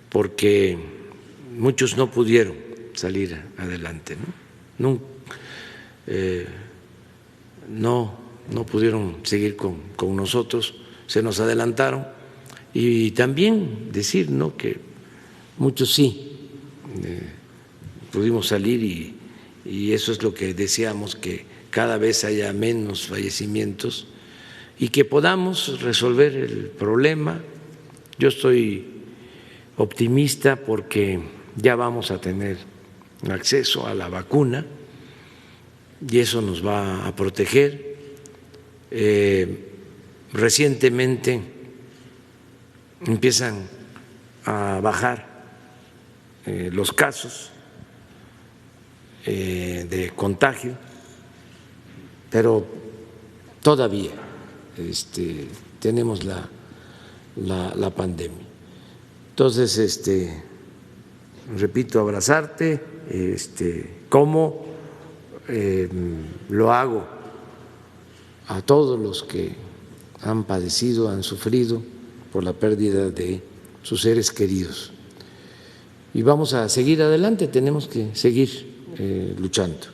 porque muchos no pudieron salir adelante, no pudieron seguir con nosotros, se nos adelantaron. Y también decir que muchos sí pudimos salir y eso es lo que deseamos, que cada vez haya menos fallecimientos y que podamos resolver el problema. Yo estoy optimista porque ya vamos a tener acceso a la vacuna y eso nos va a proteger. Recientemente empiezan a bajar los casos de contagio, pero todavía tenemos la pandemia. Entonces, repito, abrazarte, como lo hago a todos los que han padecido, han sufrido por la pérdida de sus seres queridos. Y vamos a seguir adelante, tenemos que seguir luchando.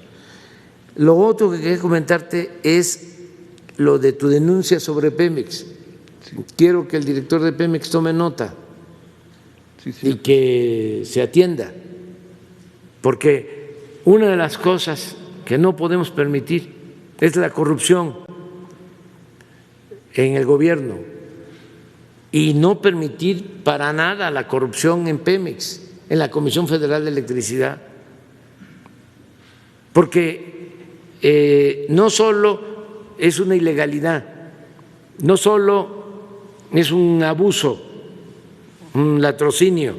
Lo otro que quería comentarte es lo de tu denuncia sobre Pemex. Quiero que el director de Pemex tome nota y que se atienda, porque una de las cosas que no podemos permitir es la corrupción en el gobierno y no permitir para nada la corrupción en Pemex, en la Comisión Federal de Electricidad, porque no solo es una ilegalidad, no solo es un abuso, un latrocinio,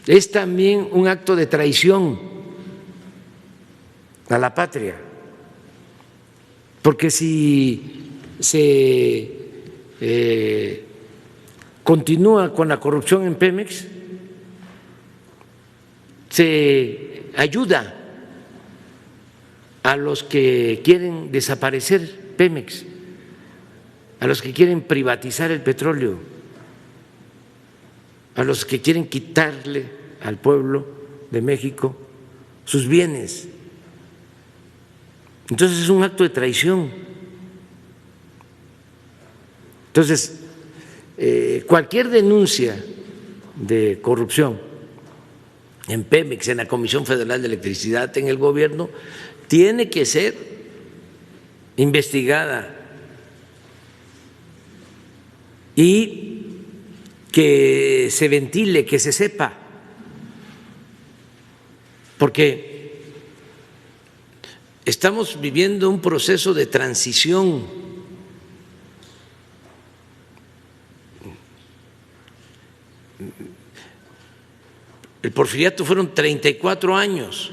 es también un acto de traición a la patria, porque si se continúa con la corrupción en Pemex, se ayuda a los que quieren desaparecer Pemex, a los que quieren privatizar el petróleo, a los que quieren quitarle al pueblo de México sus bienes. Entonces es un acto de traición. Entonces, cualquier denuncia de corrupción en Pemex, en la Comisión Federal de Electricidad, en el gobierno, tiene que ser investigada y que se ventile, que se sepa, porque estamos viviendo un proceso de transición. El porfiriato fueron 34 años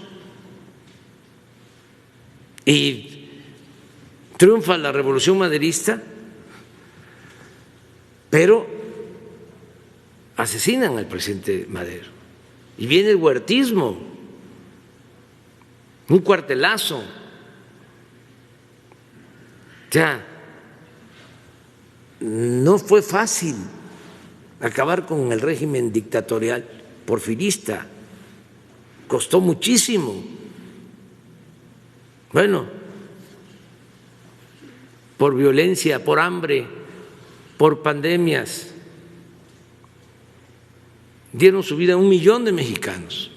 y triunfa la Revolución Maderista, pero asesinan al presidente Madero y viene el huertismo, un cuartelazo. O sea, no fue fácil acabar con el régimen dictatorial porfirista, costó muchísimo. Bueno, por violencia, por hambre, por pandemias, dieron su vida a 1 millón de mexicanos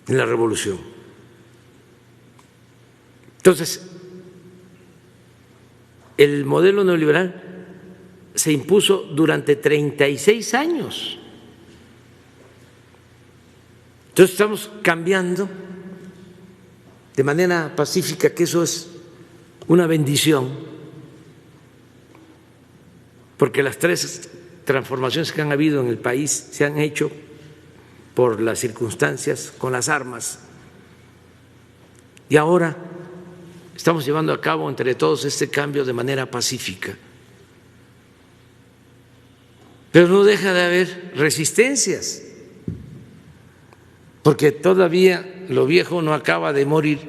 en la revolución. Entonces, el modelo neoliberal se impuso durante 36 años. Entonces estamos cambiando de manera pacífica, que eso es una bendición, porque las 3 transformaciones que han habido en el país se han hecho por las circunstancias, con las armas, Y ahora estamos llevando a cabo entre todos este cambio de manera pacífica. Pero no deja de haber resistencias, porque todavía lo viejo no acaba de morir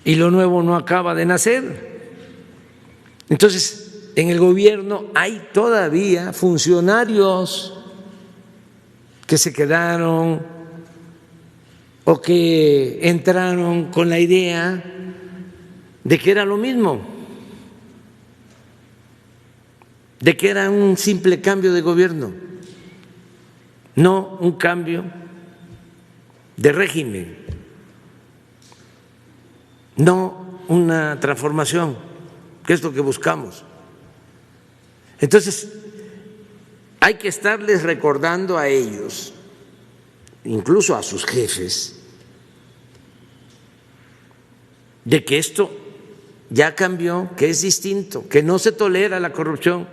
y lo nuevo no acaba de nacer. Entonces, en el gobierno hay todavía funcionarios que se quedaron o que entraron con la idea de que era lo mismo, de que era un simple cambio de gobierno, no un cambio de régimen, no una transformación, que es lo que buscamos. Entonces, hay que estarles recordando a ellos, incluso a sus jefes, de que esto ya cambió, que es distinto, que no se tolera la corrupción.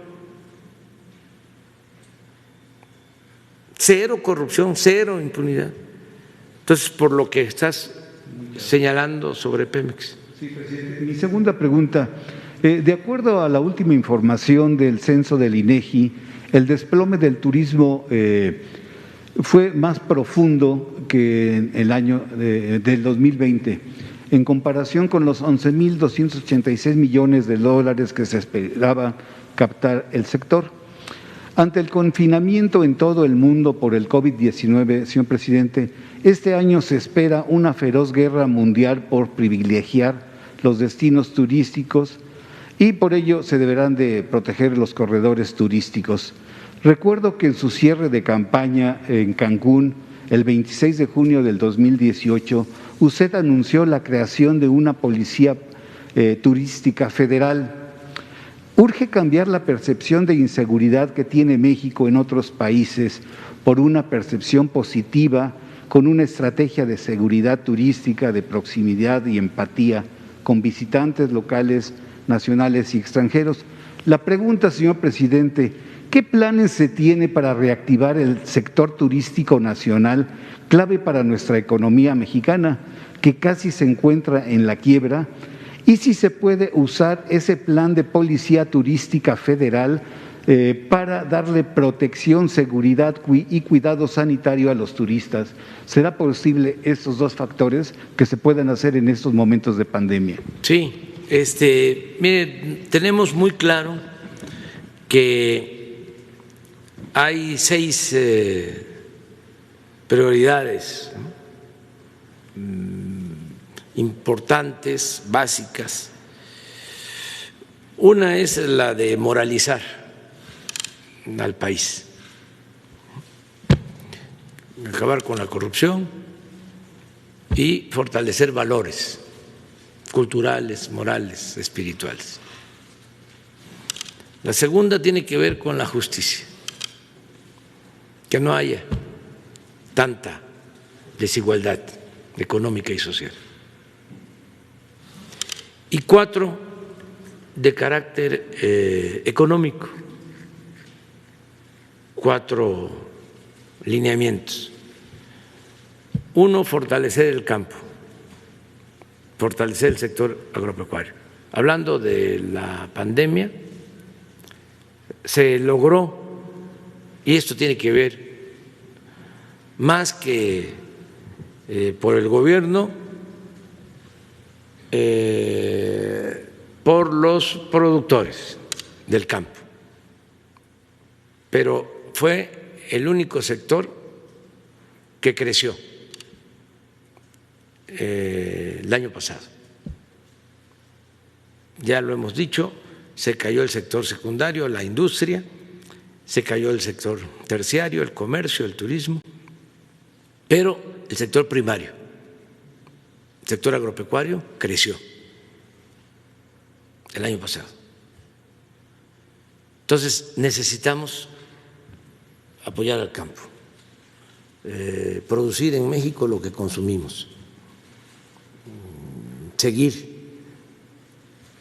Cero corrupción, cero impunidad. Entonces, por lo que estás señalando sobre Pemex. Sí, presidente. Mi segunda pregunta, de acuerdo a la última información del censo del INEGI, el desplome del turismo fue más profundo que en el año del 2020, en comparación con los 11.286 millones de dólares que se esperaba captar el sector. Ante el confinamiento en todo el mundo por el COVID-19, señor presidente, este año se espera una feroz guerra mundial por privilegiar los destinos turísticos y por ello se deberán de proteger los corredores turísticos. Recuerdo que en su cierre de campaña en Cancún, el 26 de junio del 2018, usted anunció la creación de una policía turística federal. Urge cambiar la percepción de inseguridad que tiene México en otros países por una percepción positiva, con una estrategia de seguridad turística, de proximidad y empatía con visitantes locales, nacionales y extranjeros. La pregunta, señor presidente, ¿qué planes se tiene para reactivar el sector turístico nacional, clave para nuestra economía mexicana, que casi se encuentra en la quiebra? Y si se puede usar ese plan de policía turística federal para darle protección, seguridad y cuidado sanitario a los turistas. ¿Será posible estos dos factores que se puedan hacer en estos momentos de pandemia? Sí, mire, tenemos muy claro que hay 6 prioridades importantes, básicas. Una es la de moralizar al país, acabar con la corrupción y fortalecer valores culturales, morales, espirituales. La segunda tiene que ver con la justicia, que no haya tanta desigualdad económica y social. Y 4, de carácter económico, 4 lineamientos. 1, fortalecer el campo, fortalecer el sector agropecuario. Hablando de la pandemia, se logró, y esto tiene que ver más que por el gobierno, por los productores del campo, pero fue el único sector que creció el año pasado. Ya lo hemos dicho, se cayó el sector secundario, la industria, se cayó el sector terciario, el comercio, el turismo, pero el sector primario, el sector agropecuario, creció el año pasado. Entonces, necesitamos apoyar al campo, producir en México lo que consumimos, seguir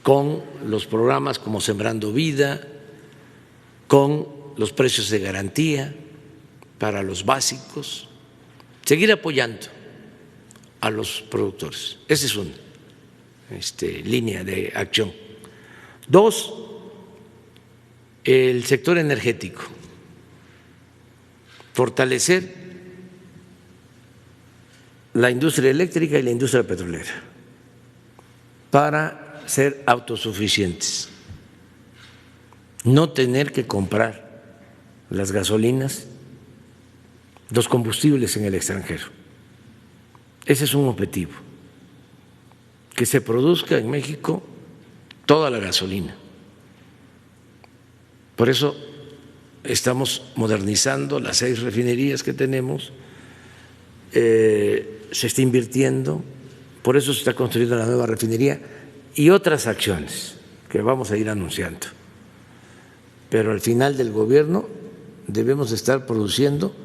con los programas como Sembrando Vida, con los precios de garantía para los básicos, seguir apoyando a los productores. Ese es uno. línea de acción. Dos, el sector energético, fortalecer la industria eléctrica y la industria petrolera para ser autosuficientes, no tener que comprar las gasolinas, los combustibles en el extranjero. Ese es un objetivo, que se produzca en México toda la gasolina. Por eso estamos modernizando las 6 refinerías que tenemos, se está invirtiendo, por eso se está construyendo la nueva refinería y otras acciones que vamos a ir anunciando. Pero al final del gobierno debemos estar produciendo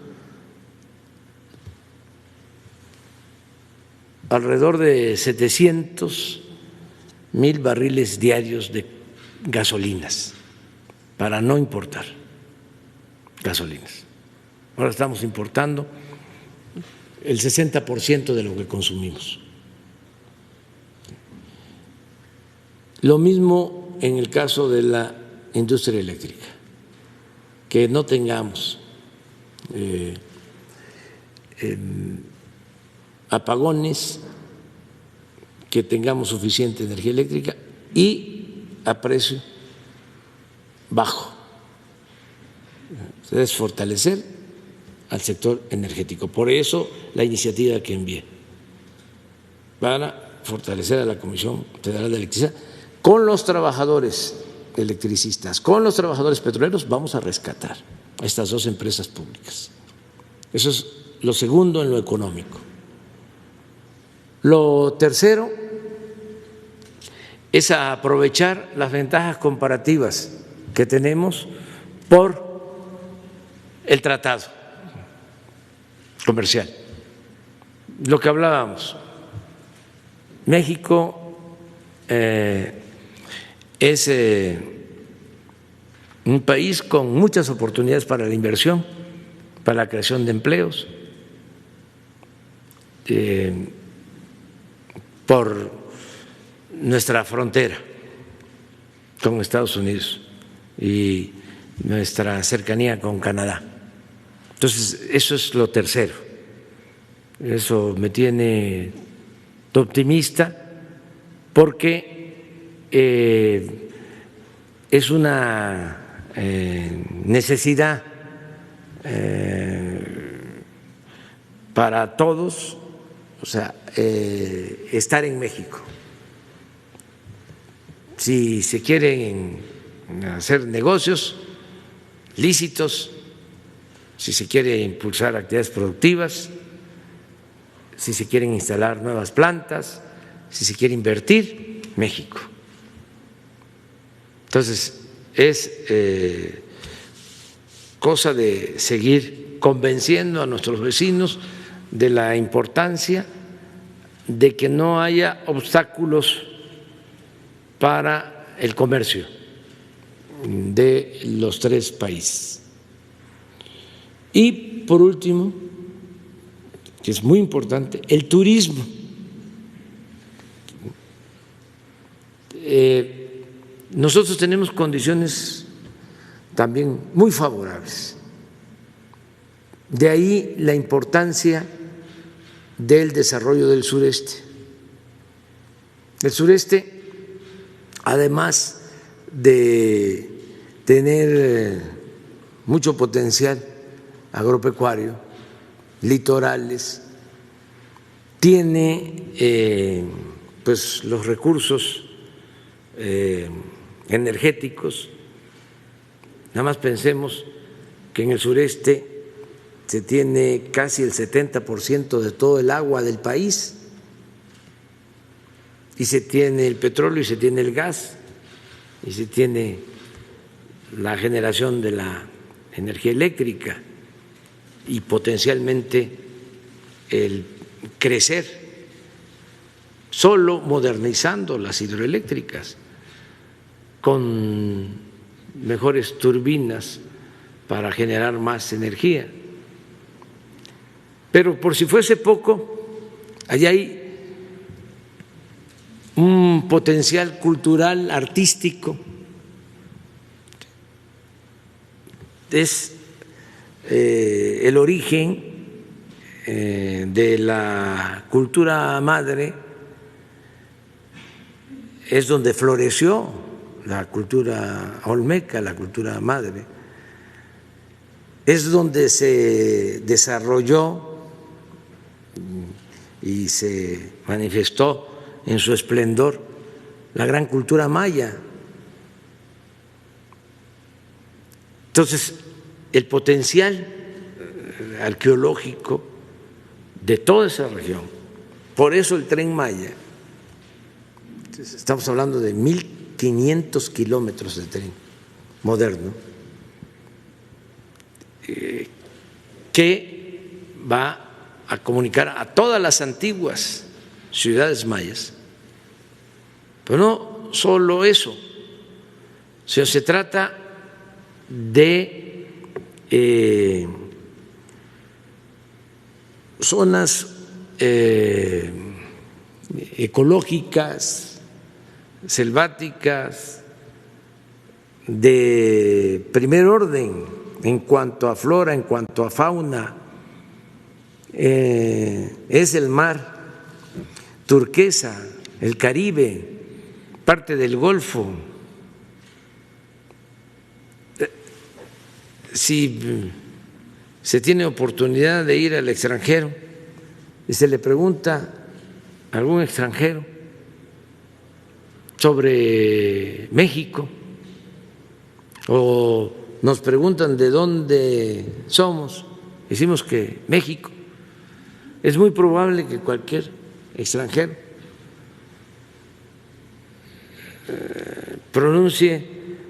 alrededor de 700,000 barriles diarios de gasolinas para no importar gasolinas. Ahora estamos importando el 60% de lo que consumimos. Lo mismo en el caso de la industria eléctrica, que no tengamos apagones, que tengamos suficiente energía eléctrica y a precio bajo. Es fortalecer al sector energético. Por eso la iniciativa que envié para fortalecer a la Comisión Federal de Electricidad con los trabajadores electricistas, con los trabajadores petroleros, vamos a rescatar a estas 2 empresas públicas. Eso es lo segundo en lo económico. Lo tercero es aprovechar las ventajas comparativas que tenemos por el tratado comercial. Lo que hablábamos, México es un país con muchas oportunidades para la inversión, para la creación de empleos, por nuestra frontera con Estados Unidos y nuestra cercanía con Canadá. Entonces, eso es lo tercero. Eso me tiene optimista porque es una necesidad para todos, o sea, estar en México. Si se quieren hacer negocios lícitos, si se quiere impulsar actividades productivas, si se quieren instalar nuevas plantas, si se quiere invertir, México. Entonces, es cosa de seguir convenciendo a nuestros vecinos de la importancia de que no haya obstáculos para el comercio de los 3 países. Y por último, que es muy importante, el turismo. Nosotros tenemos condiciones también muy favorables. De ahí la importancia del desarrollo del sureste. El sureste, además de tener mucho potencial agropecuario, litorales, tiene pues los recursos energéticos. Nada más pensemos que en el sureste se tiene casi el 70% de todo el agua del país, y se tiene el petróleo, y se tiene el gas, y se tiene la generación de la energía eléctrica, y potencialmente el crecer solo modernizando las hidroeléctricas con mejores turbinas para generar más energía. Pero por si fuese poco, allá hay un potencial cultural, artístico. Es el origen de la cultura madre, es donde floreció la cultura olmeca, la cultura madre, es donde se desarrolló y se manifestó en su esplendor la gran cultura maya. Entonces, el potencial arqueológico de toda esa región, por eso el Tren Maya, estamos hablando de 1.500 kilómetros de tren moderno, que va a comunicar a todas las antiguas ciudades mayas. Pero no solo eso, sino se trata de zonas ecológicas, selváticas, de primer orden en cuanto a flora, en cuanto a fauna. Es el mar turquesa, el Caribe, parte del Golfo. Si se tiene oportunidad de ir al extranjero y se le pregunta a algún extranjero sobre México, o nos preguntan de dónde somos, decimos que México, es muy probable que cualquier extranjero pronuncie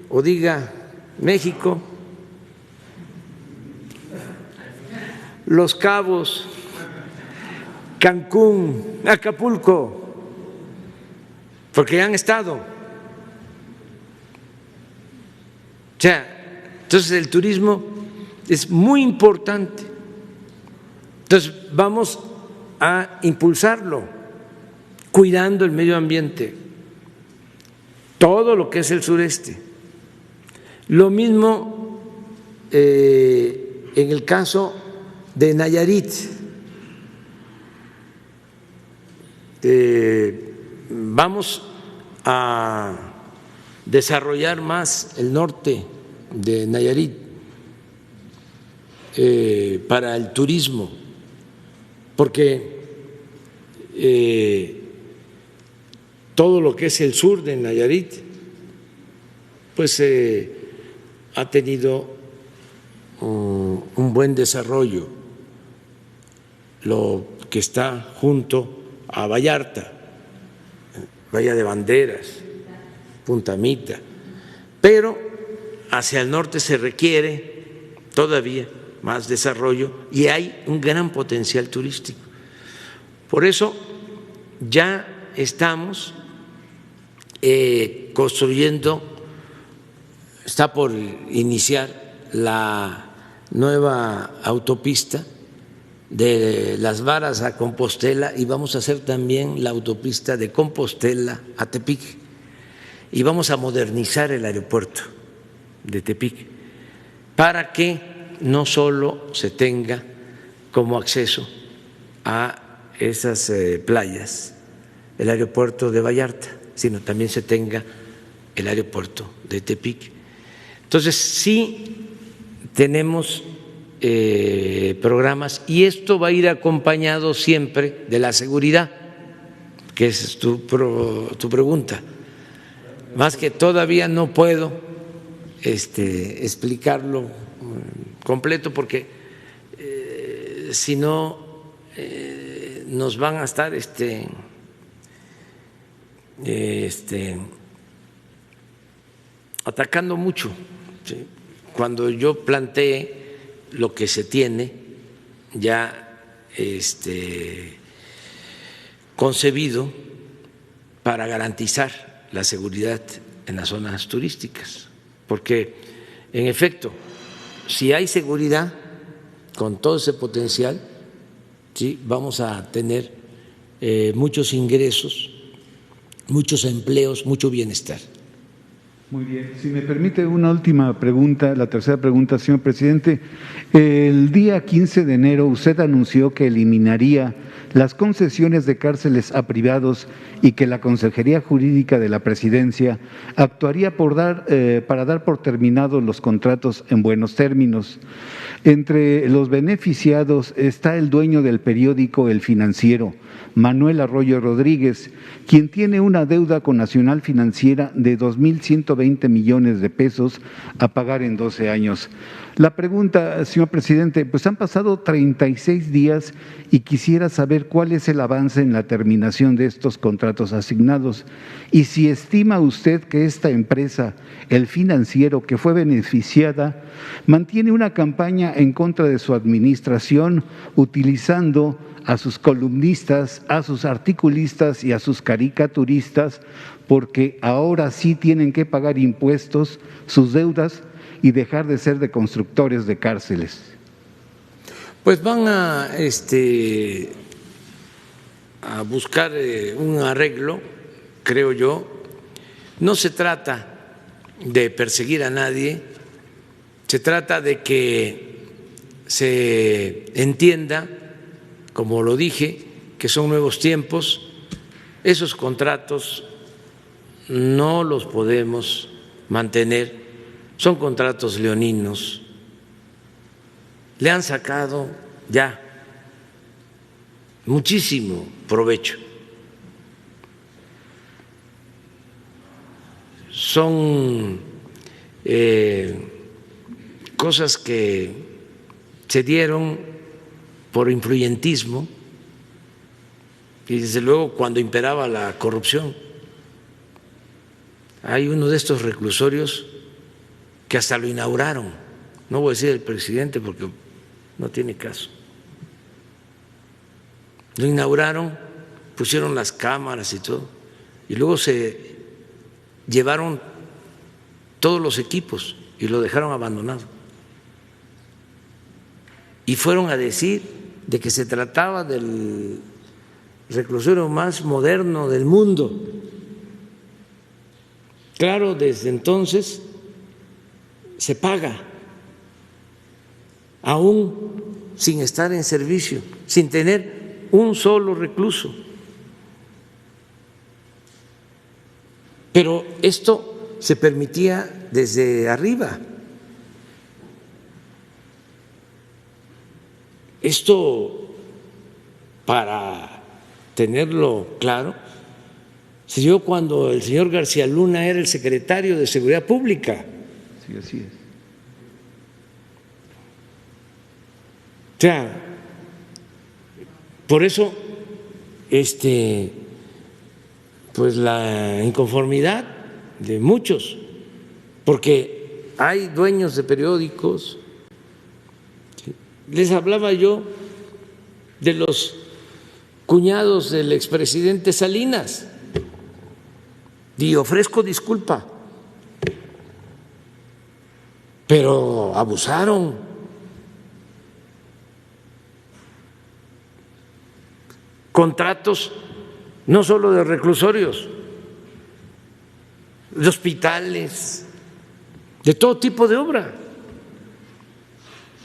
o diga México, Los Cabos, Cancún, Acapulco, porque han estado. O sea, entonces el turismo es muy importante. Entonces vamos a impulsarlo, cuidando el medio ambiente, todo lo que es el sureste. Lo mismo en el caso de Nayarit. Vamos a desarrollar más el norte de Nayarit para el turismo, porque todo lo que es el sur de Nayarit pues ha tenido un buen desarrollo, lo que está junto a Vallarta, Bahía de Banderas, Punta Mita, pero hacia el norte se requiere todavía más desarrollo y hay un gran potencial turístico. Por eso ya estamos construyendo, está por iniciar la nueva autopista de Las Varas a Compostela y vamos a hacer también la autopista de Compostela a Tepic y vamos a modernizar el aeropuerto de Tepic para que no solo se tenga como acceso a esas playas el aeropuerto de Vallarta, sino también se tenga el aeropuerto de Tepic. Entonces sí tenemos programas y esto va a ir acompañado siempre de la seguridad, que es tu pregunta. Más que todavía no puedo explicarlo completo porque si no nos van a estar atacando mucho, ¿sí? Cuando yo planteé lo que se tiene ya concebido para garantizar la seguridad en las zonas turísticas, porque en efecto, si hay seguridad con todo ese potencial, sí, vamos a tener muchos ingresos muchos empleos, mucho bienestar. Muy bien. Si me permite una última pregunta, la tercera pregunta, señor presidente. El día 15 de enero usted anunció que eliminaría las concesiones de cárceles a privados y que la Consejería Jurídica de la Presidencia actuaría para dar por terminados los contratos en buenos términos. Entre los beneficiados está el dueño del periódico El Financiero, Manuel Arroyo Rodríguez, quien tiene una deuda con Nacional Financiera de 2.120 millones de pesos a pagar en 12 años. La pregunta, señor presidente, pues han pasado 36 días y quisiera saber cuál es el avance en la terminación de estos contratos asignados y si estima usted que esta empresa, El Financiero, que fue beneficiada, mantiene una campaña en contra de su administración utilizando a sus columnistas, a sus articulistas y a sus caricaturistas, porque ahora sí tienen que pagar impuestos, sus deudas y dejar de ser de constructores de cárceles. Pues van a buscar un arreglo, creo yo. No se trata de perseguir a nadie, se trata de que se entienda, como lo dije, que son nuevos tiempos. Esos contratos no los podemos mantener, son contratos leoninos, le han sacado ya muchísimo provecho. Son cosas que se dieron por influyentismo y desde luego cuando imperaba la corrupción. Hay uno de estos reclusorios que hasta lo inauguraron, no voy a decir el presidente porque no tiene caso. Lo inauguraron, pusieron las cámaras y todo, y luego se llevaron todos los equipos y lo dejaron abandonado. Y fueron a decir de que se trataba del reclusorio más moderno del mundo. Claro, desde entonces se paga, aún sin estar en servicio, sin tener un solo recluso. Pero esto se permitía desde arriba. Esto, para tenerlo claro, se dio cuando el señor García Luna era el secretario de Seguridad Pública. Sí, así es. O sea, por eso, pues la inconformidad de muchos, porque hay dueños de periódicos. Les hablaba yo de los cuñados del expresidente Salinas y ofrezco disculpa, pero abusaron. Contratos no solo de reclusorios, de hospitales, de todo tipo de obra.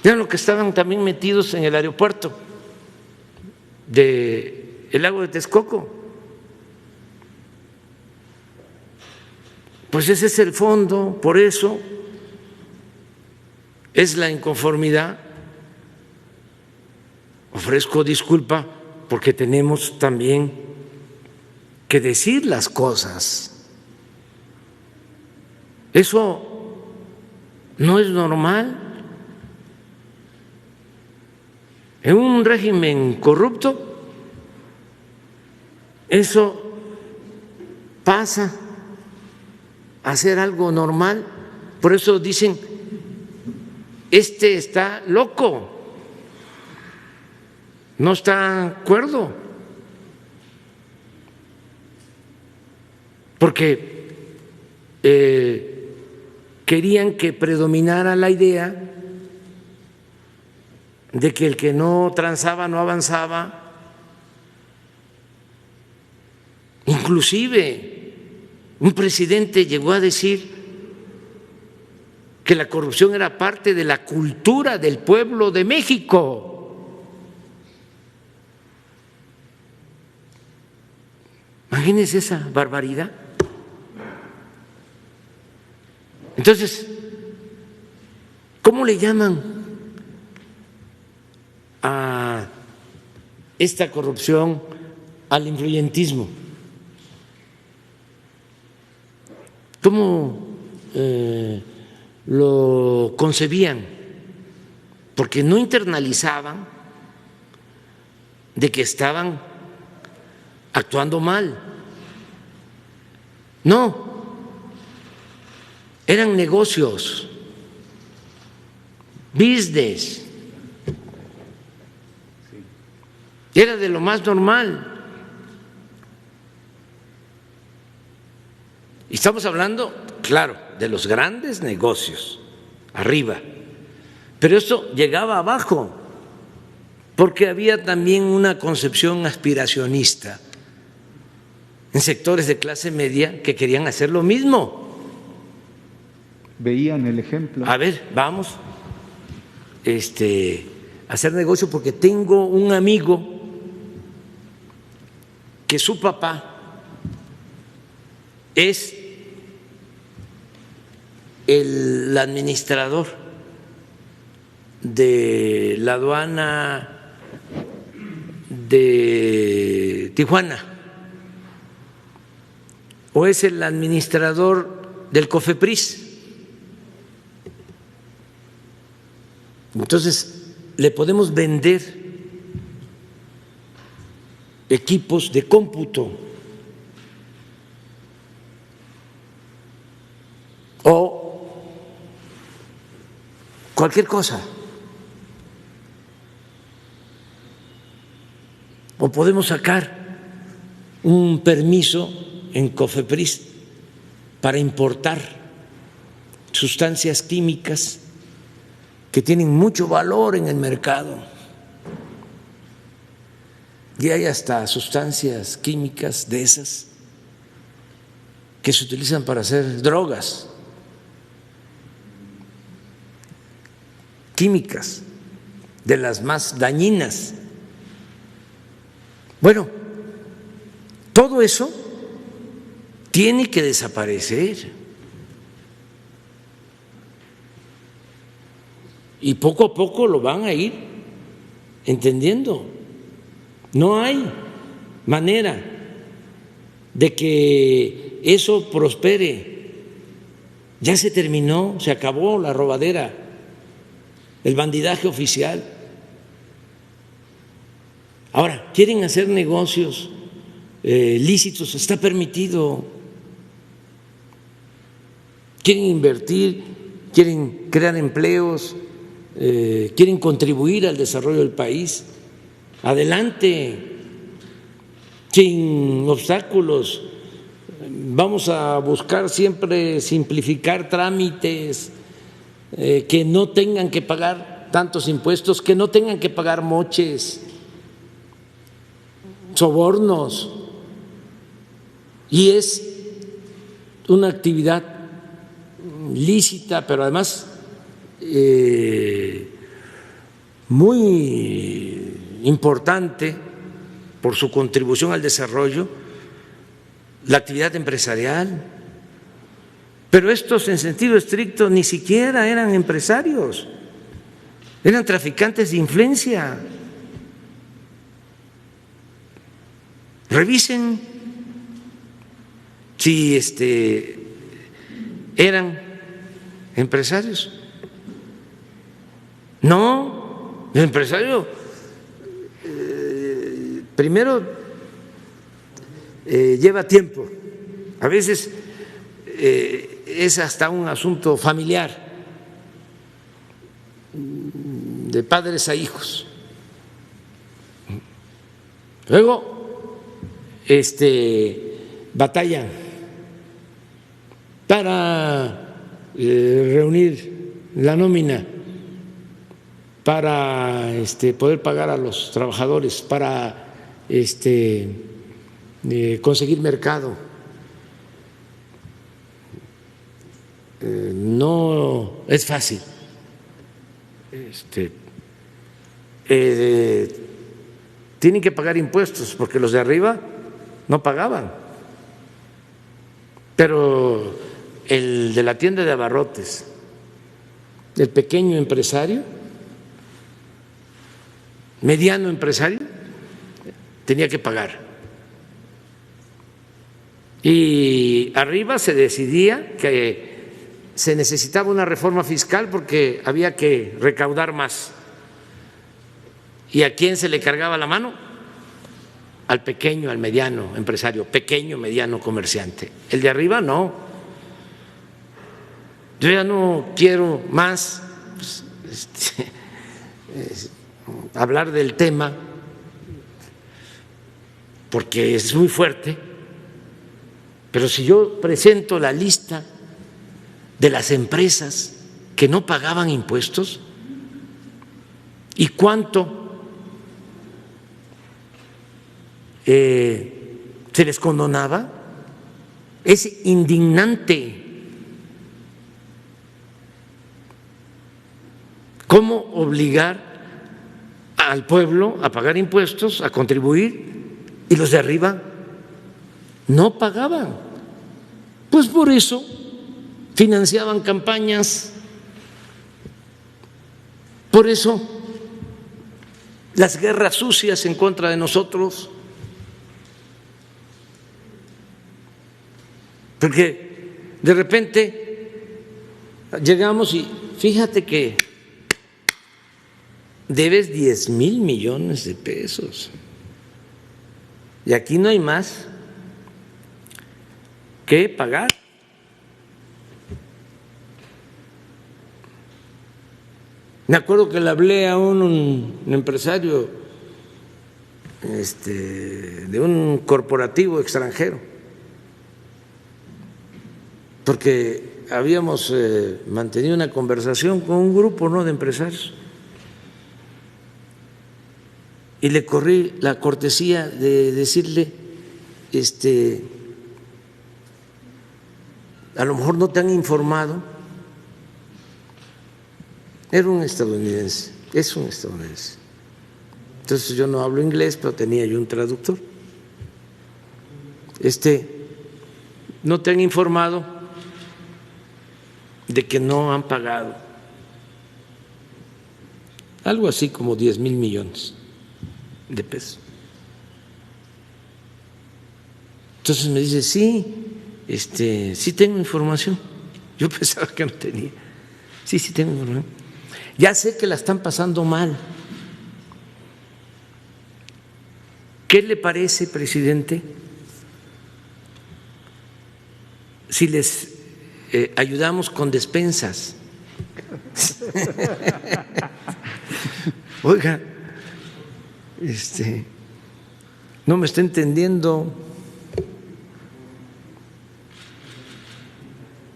Vean lo que estaban también metidos en el aeropuerto del lago de Texcoco. Pues ese es el fondo, por eso es la inconformidad. Ofrezco disculpa porque tenemos también que decir las cosas. Eso no es normal. En un régimen corrupto, eso pasa a ser algo normal. Por eso dicen, está loco, no está cuerdo, porque querían que predominara la idea de que el que no transaba no avanzaba. Inclusive Un presidente llegó a decir que la corrupción era parte de la cultura del pueblo de México. Imagínense esa barbaridad. Entonces, ¿cómo le llaman a esta corrupción? Al influyentismo. ¿Cómo lo concebían? Porque no internalizaban de que estaban actuando mal. No, eran negocios, business. Era de lo más normal. Y estamos hablando, claro, de los grandes negocios, arriba. Pero esto llegaba abajo, porque había también una concepción aspiracionista en sectores de clase media que querían hacer lo mismo. Veían el ejemplo. A ver, vamos a hacer negocio, porque tengo un amigo que su papá es el administrador de la aduana de Tijuana, o es el administrador del COFEPRIS. Entonces, le podemos vender equipos de cómputo o cualquier cosa, o podemos sacar un permiso en COFEPRIS para importar sustancias químicas que tienen mucho valor en el mercado, y hay hasta sustancias químicas de esas que se utilizan para hacer drogas químicas, de las más dañinas. Bueno, todo eso tiene que desaparecer, y poco a poco lo van a ir entendiendo. No hay manera de que eso prospere. Ya se terminó, se acabó la robadera, el bandidaje oficial. Ahora, quieren hacer negocios lícitos, está permitido. Quieren invertir, quieren crear empleos, quieren contribuir al desarrollo del país. Adelante, sin obstáculos. Vamos a buscar siempre simplificar trámites, que no tengan que pagar tantos impuestos, que no tengan que pagar moches, sobornos. Y es una actividad lícita, pero además muy importante por su contribución al desarrollo, la actividad empresarial. Pero estos, en sentido estricto, ni siquiera eran empresarios, eran traficantes de influencia. Revisen si eran empresarios. No, el empresario primero lleva tiempo, a veces es hasta un asunto familiar, de padres a hijos. Luego batallan para reunir la nómina, para poder pagar a los trabajadores, para conseguir mercado. no es fácil. Tienen que pagar impuestos porque los de arriba no pagaban. Pero el de la tienda de abarrotes, el pequeño empresario, mediano empresario, tenía que pagar. Y arriba se decidía que se necesitaba una reforma fiscal porque había que recaudar más. ¿Y a quién se le cargaba la mano? Al pequeño, al mediano empresario, pequeño, mediano comerciante. El de arriba no. Yo ya no quiero más hablar del tema porque es muy fuerte, pero si yo presento la lista de las empresas que no pagaban impuestos y cuánto se les condonaba, es indignante. ¿Cómo obligar al pueblo a pagar impuestos, a contribuir, y los de arriba no pagaban? Pues por eso financiaban campañas, por eso las guerras sucias en contra de nosotros, porque de repente llegamos y fíjate que debes 10,000 millones de pesos y aquí no hay más que pagar. Me acuerdo que le hablé a un empresario de un corporativo extranjero porque habíamos mantenido una conversación con un grupo, ¿no?, de empresarios, y le corrí la cortesía de decirle, a lo mejor no te han informado. Era un estadounidense, es un estadounidense. Entonces yo no hablo inglés, pero tenía yo un traductor. No te han informado de que no han pagado algo así como 10,000 millones de pesos. Entonces me dice, sí, sí tengo información. Yo pensaba que no tenía. Sí tengo información. Ya sé que la están pasando mal. ¿Qué le parece, presidente, si les ayudamos con despensas? Oiga, no me está entendiendo.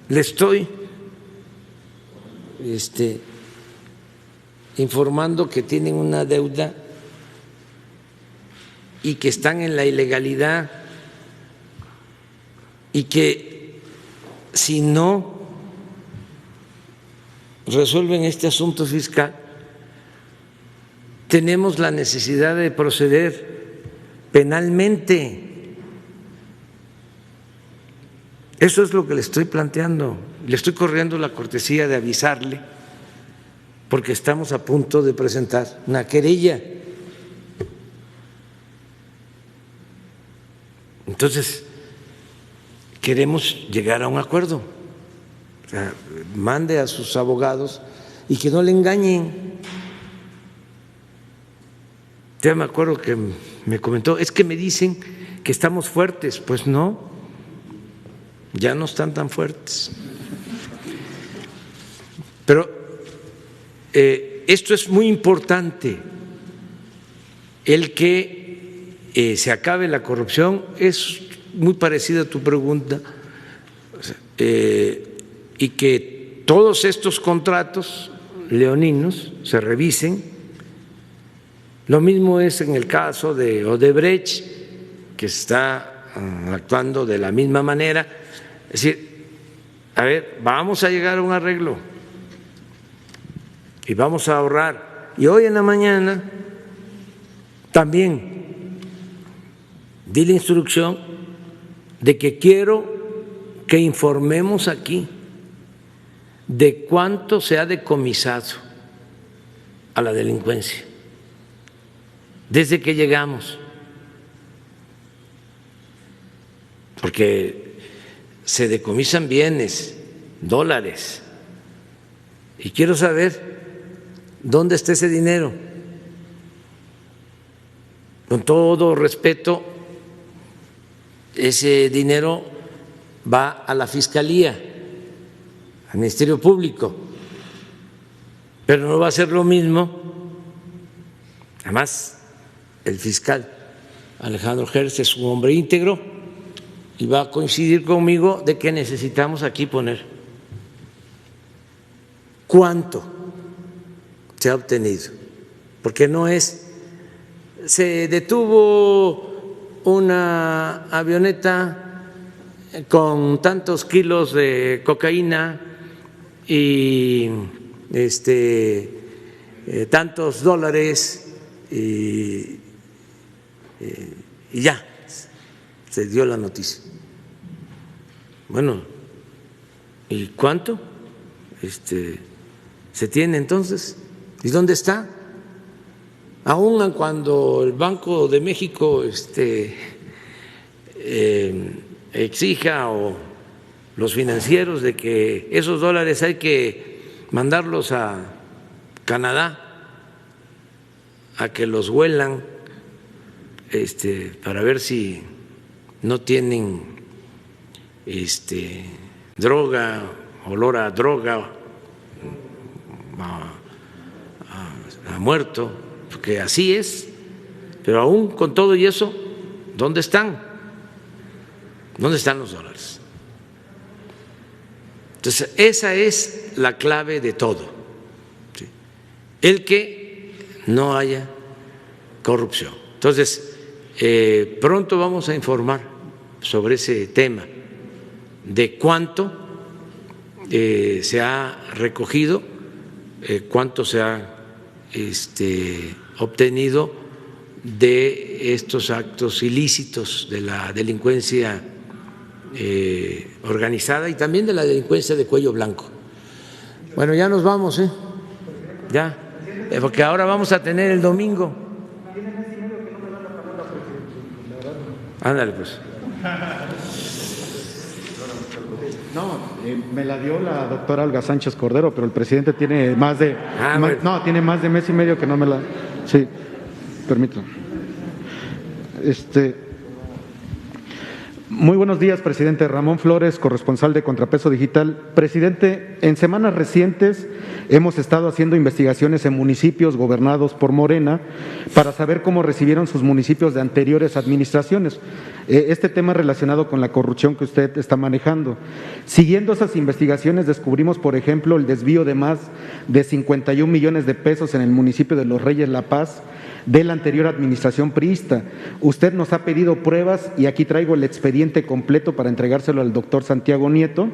Le estoy informando que tienen una deuda y que están en la ilegalidad y que si no resuelven este asunto fiscal tenemos la necesidad de proceder penalmente. Eso es lo que le estoy planteando. Le estoy corriendo la cortesía de avisarle porque estamos a punto de presentar una querella. Entonces, queremos llegar a un acuerdo. O sea, mande a sus abogados y que no le engañen. Ya me acuerdo que me comentó, es que me dicen que estamos fuertes. Pues no, ya no están tan fuertes. Pero esto es muy importante, el que se acabe la corrupción. Es muy parecida a tu pregunta, y que todos estos contratos leoninos se revisen. Lo mismo es en el caso de Odebrecht, que está actuando de la misma manera. Es decir, a ver, vamos a llegar a un arreglo y vamos a ahorrar. Y hoy en la mañana también di la instrucción de que quiero que informemos aquí de cuánto se ha decomisado a la delincuencia desde que llegamos, porque se decomisan bienes, dólares, y quiero saber dónde está ese dinero. Con todo respeto, ese dinero va a la Fiscalía, al Ministerio Público, pero no va a ser lo mismo. Además, el fiscal Alejandro Gertz es un hombre íntegro y va a coincidir conmigo de que necesitamos aquí poner cuánto se ha obtenido, porque no es se detuvo una avioneta con tantos kilos de cocaína y tantos dólares y ya se dio la noticia. Bueno, ¿y cuánto se tiene entonces? ¿Y dónde está? Aun cuando el Banco de México exija o los financieros de que esos dólares hay que mandarlos a Canadá a que los huelan para ver si no tienen droga, olor a droga, a muerto, porque así es. Pero aún con todo y eso, ¿dónde están? ¿Dónde están los dólares? Entonces, esa es la clave de todo, ¿sí? El que no haya corrupción. Entonces, pronto vamos a informar sobre ese tema de cuánto se ha recogido, cuánto se ha obtenido de estos actos ilícitos de la delincuencia organizada y también de la delincuencia de cuello blanco. Bueno, ya nos vamos, ya, porque ahora vamos a tener el domingo. Ándale, pues. No, me la dio la doctora Olga Sánchez Cordero, pero el presidente tiene más de tiene más de mes y medio que no me la. Sí, permítame. Muy buenos días, presidente. Ramón Flores, corresponsal de Contrapeso Digital. Presidente, en semanas recientes hemos estado haciendo investigaciones en municipios gobernados por Morena para saber cómo recibieron sus municipios de anteriores administraciones. Este tema relacionado con la corrupción que usted está manejando. Siguiendo esas investigaciones descubrimos, por ejemplo, el desvío de más de 51 millones de pesos en el municipio de Los Reyes La Paz de la anterior administración priista. Usted nos ha pedido pruebas y aquí traigo el expediente completo para entregárselo al doctor Santiago Nieto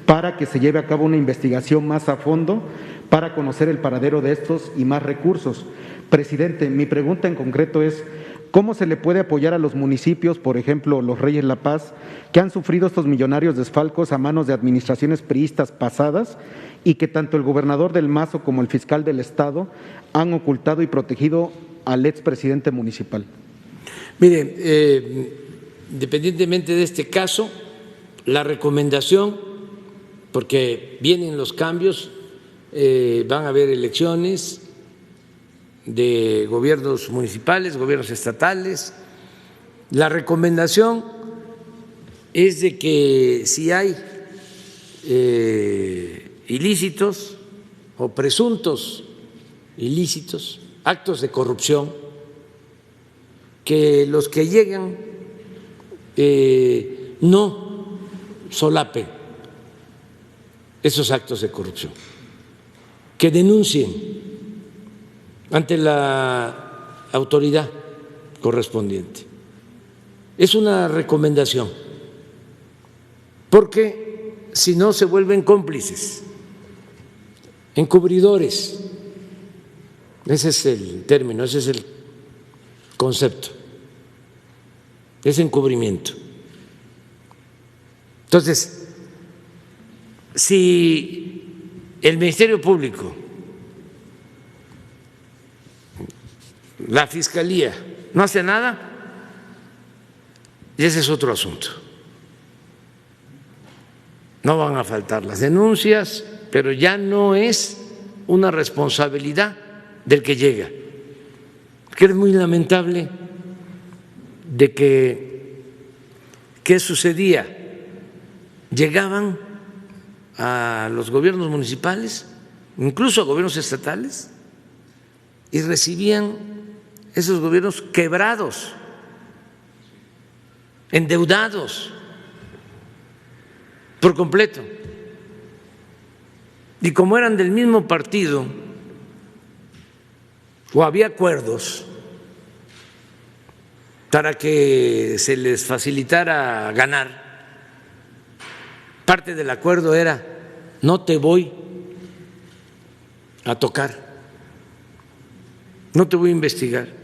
para que se lleve a cabo una investigación más a fondo para conocer el paradero de estos y más recursos. Presidente, mi pregunta en concreto es: ¿cómo se le puede apoyar a los municipios, por ejemplo, Los Reyes La Paz, que han sufrido estos millonarios desfalcos a manos de administraciones priistas pasadas y que tanto el gobernador del Mazo como el fiscal del Estado han ocultado y protegido al expresidente municipal? Mire, independientemente de este caso, la recomendación, porque vienen los cambios, van a haber elecciones de gobiernos municipales, gobiernos estatales. La recomendación es de que si hay ilícitos o presuntos ilícitos, actos de corrupción, que los que llegan no solapen esos actos de corrupción, que denuncien ante la autoridad correspondiente. Es una recomendación, porque si no se vuelven cómplices, encubridores. Ese es el término, ese es el concepto, es encubrimiento. Entonces, si el Ministerio Público, la Fiscalía, no hace nada, y ese es otro asunto. No van a faltar las denuncias, pero ya no es una responsabilidad del que llega, que es muy lamentable de que ¿qué sucedía? Llegaban a los gobiernos municipales, incluso a gobiernos estatales, y recibían esos gobiernos quebrados, endeudados por completo. Y como eran del mismo partido o había acuerdos para que se les facilitara ganar, parte del acuerdo era: no te voy a tocar, no te voy a investigar.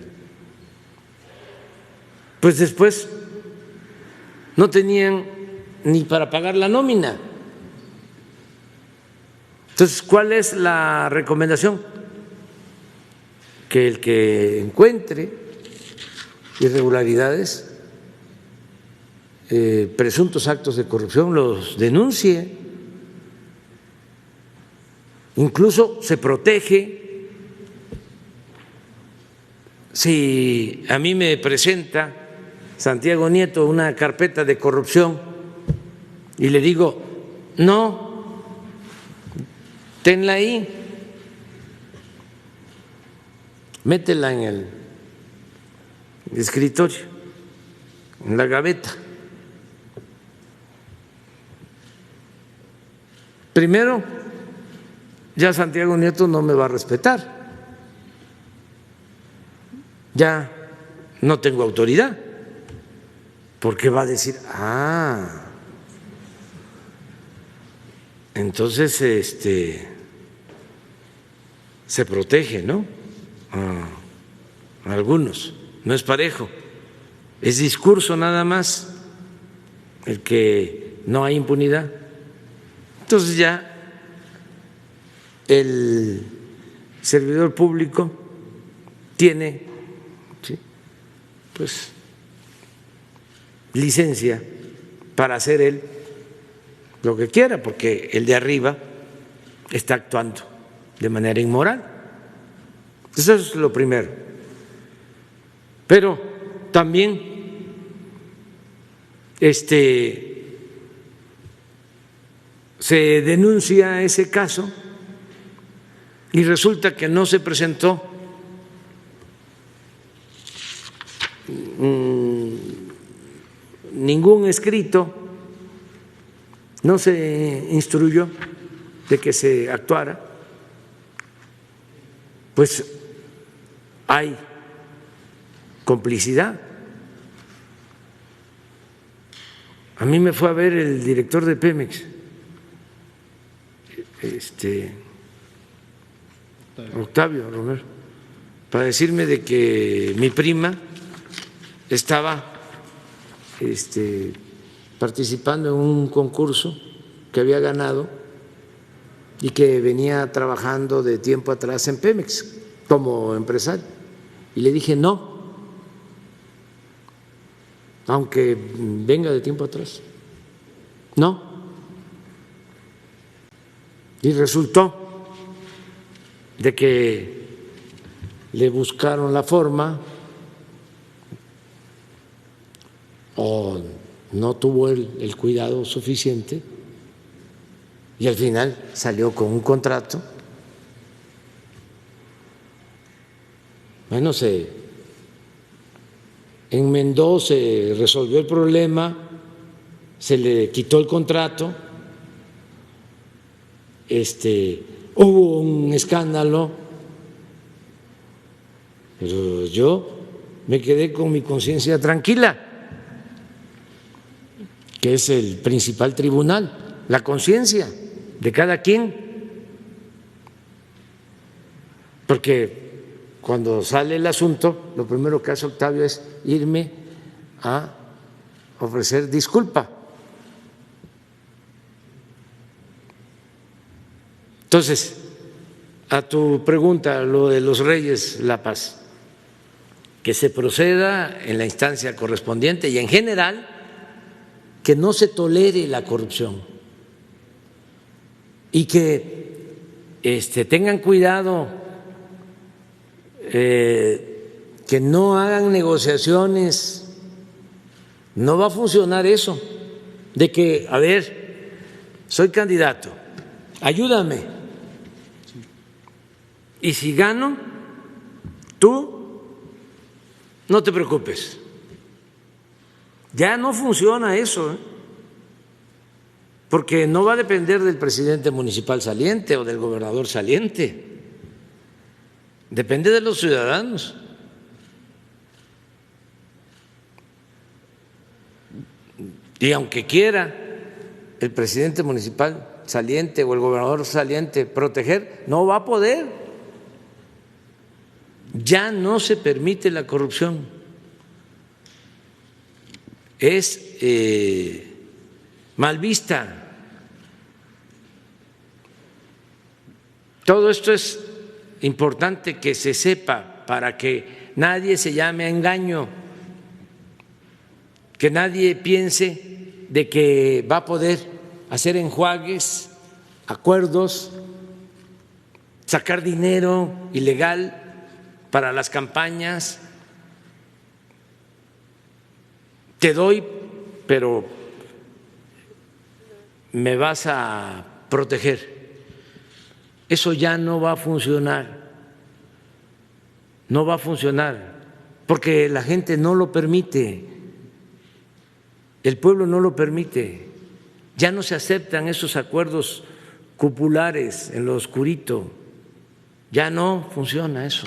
Pues después no tenían ni para pagar la nómina. Entonces, ¿cuál es la recomendación? Que el que encuentre irregularidades, presuntos actos de corrupción, los denuncie. Incluso se protege. Si a mí me presenta Santiago Nieto una carpeta de corrupción y le digo: no, tenla ahí, métela en el escritorio, en la gaveta. Primero, ya Santiago Nieto no me va a respetar, ya no tengo autoridad, porque va a decir: ah, entonces se protege, ¿no? A algunos, no es parejo, es discurso nada más el que no hay impunidad. Entonces ya el servidor público tiene, ¿sí?, pues licencia para hacer él lo que quiera, porque el de arriba está actuando de manera inmoral. Eso es lo primero. Pero también se denuncia ese caso y resulta que no se presentó ningún escrito, no se instruyó de que se actuara, pues hay complicidad. A mí me fue a ver el director de Pemex, Octavio Romero, para decirme de que mi prima estaba participando en un concurso que había ganado y que venía trabajando de tiempo atrás en Pemex como empresario. Y le dije: no, aunque venga de tiempo atrás, no. Y resultó de que le buscaron la forma o no tuvo el cuidado suficiente y al final salió con un contrato. Bueno, se enmendó, se resolvió el problema, se le quitó el contrato, hubo un escándalo, pero yo me quedé con mi conciencia tranquila, que es el principal tribunal. la conciencia de cada quien, porque cuando sale el asunto, lo primero que hace Octavio es irme a ofrecer disculpa. Entonces, a tu pregunta, lo de los Reyes La Paz, que se proceda en la instancia correspondiente y en general que no se tolere la corrupción y que tengan cuidado, que no hagan negociaciones. No va a funcionar eso de que, a ver, soy candidato, ayúdame. Y si gano, tú no te preocupes. Ya no funciona eso, porque no va a depender del presidente municipal saliente o del gobernador saliente. Depende de los ciudadanos. Y aunque quiera el presidente municipal saliente o el gobernador saliente proteger, no va a poder. Ya no se permite la corrupción. Es mal vista. Todo esto es importante que se sepa para que nadie se llame a engaño, que nadie piense de que va a poder hacer enjuagues, acuerdos, sacar dinero ilegal para las campañas. Te doy, pero me vas a proteger. Eso ya no va a funcionar. No va a funcionar, porque la gente no lo permite, el pueblo no lo permite. Ya no se aceptan esos acuerdos cupulares en lo oscurito, ya no funciona eso.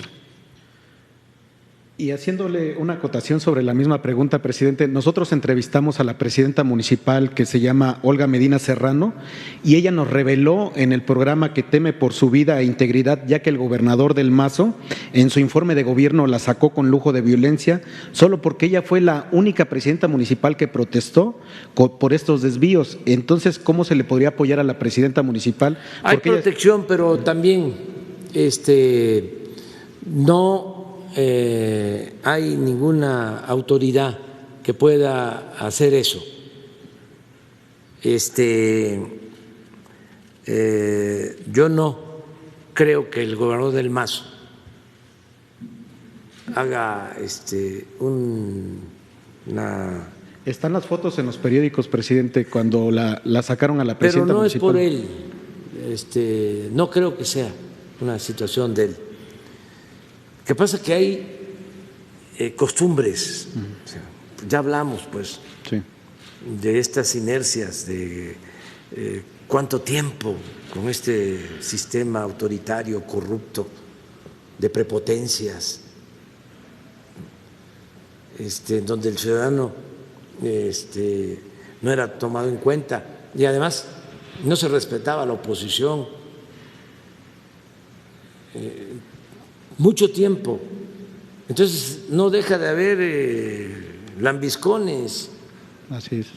Y haciéndole una acotación sobre la misma pregunta, presidente, nosotros entrevistamos a la presidenta municipal que se llama Olga Medina Serrano y ella nos reveló en el programa que teme por su vida e integridad, ya que el gobernador del Mazo en su informe de gobierno la sacó con lujo de violencia solo porque ella fue la única presidenta municipal que protestó por estos desvíos. Entonces, ¿cómo se le podría apoyar a la presidenta municipal? Hay protección, pero también no hay ninguna autoridad que pueda hacer eso. Yo no creo que el gobernador del Mazo haga una… Están las fotos en los periódicos, presidente, cuando la sacaron a la presidenta municipal. Pero no es por él, no creo que sea una situación de él. Lo que pasa es que hay costumbres, o sea, ya hablamos pues sí, de estas inercias, de cuánto tiempo con este sistema autoritario, corrupto, de prepotencias, donde el ciudadano no era tomado en cuenta y además no se respetaba la oposición. Mucho tiempo. Entonces no deja de haber lambiscones, así es,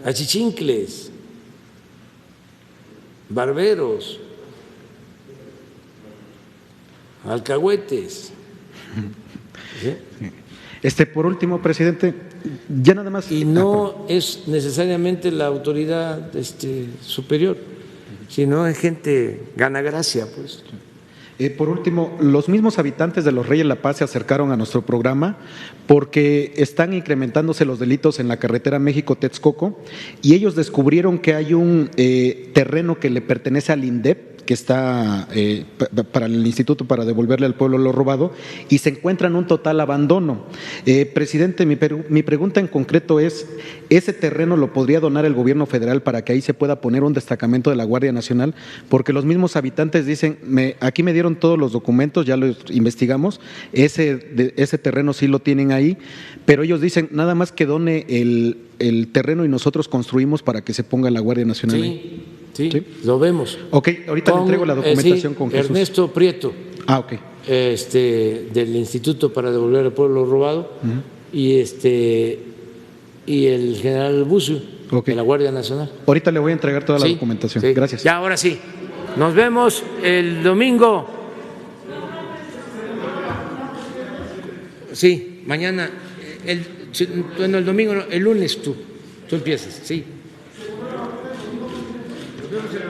achichincles, barberos, alcahuetes. ¿Sí? Por último, presidente, ya nada más. Y no es necesariamente la autoridad superior, sino es gente ganagracia, pues. Por último, los mismos habitantes de Los Reyes La Paz se acercaron a nuestro programa porque están incrementándose los delitos en la carretera México-Texcoco y ellos descubrieron que hay un terreno que le pertenece al INDEP que está para el instituto para devolverle al pueblo lo robado y se encuentran un total abandono. Presidente, mi pregunta en concreto es, ¿ese terreno lo podría donar el gobierno federal para que ahí se pueda poner un destacamento de la Guardia Nacional? Porque los mismos habitantes dicen, aquí me dieron todos los documentos, ya los investigamos, ese terreno sí lo tienen ahí, pero ellos dicen nada más que done el terreno y nosotros construimos para que se ponga la Guardia Nacional ahí. Sí, lo vemos. Ok, ahorita le entrego la documentación con Jesús. Ernesto Prieto, ok. Del Instituto para Devolver al Pueblo Robado, y el general Bucio, de la Guardia Nacional. Ahorita le voy a entregar toda la documentación. Sí. Gracias. Ya, ahora sí. Nos vemos el domingo. Sí, mañana. El domingo, no, el lunes tú empiezas, sí. Nos vemos en la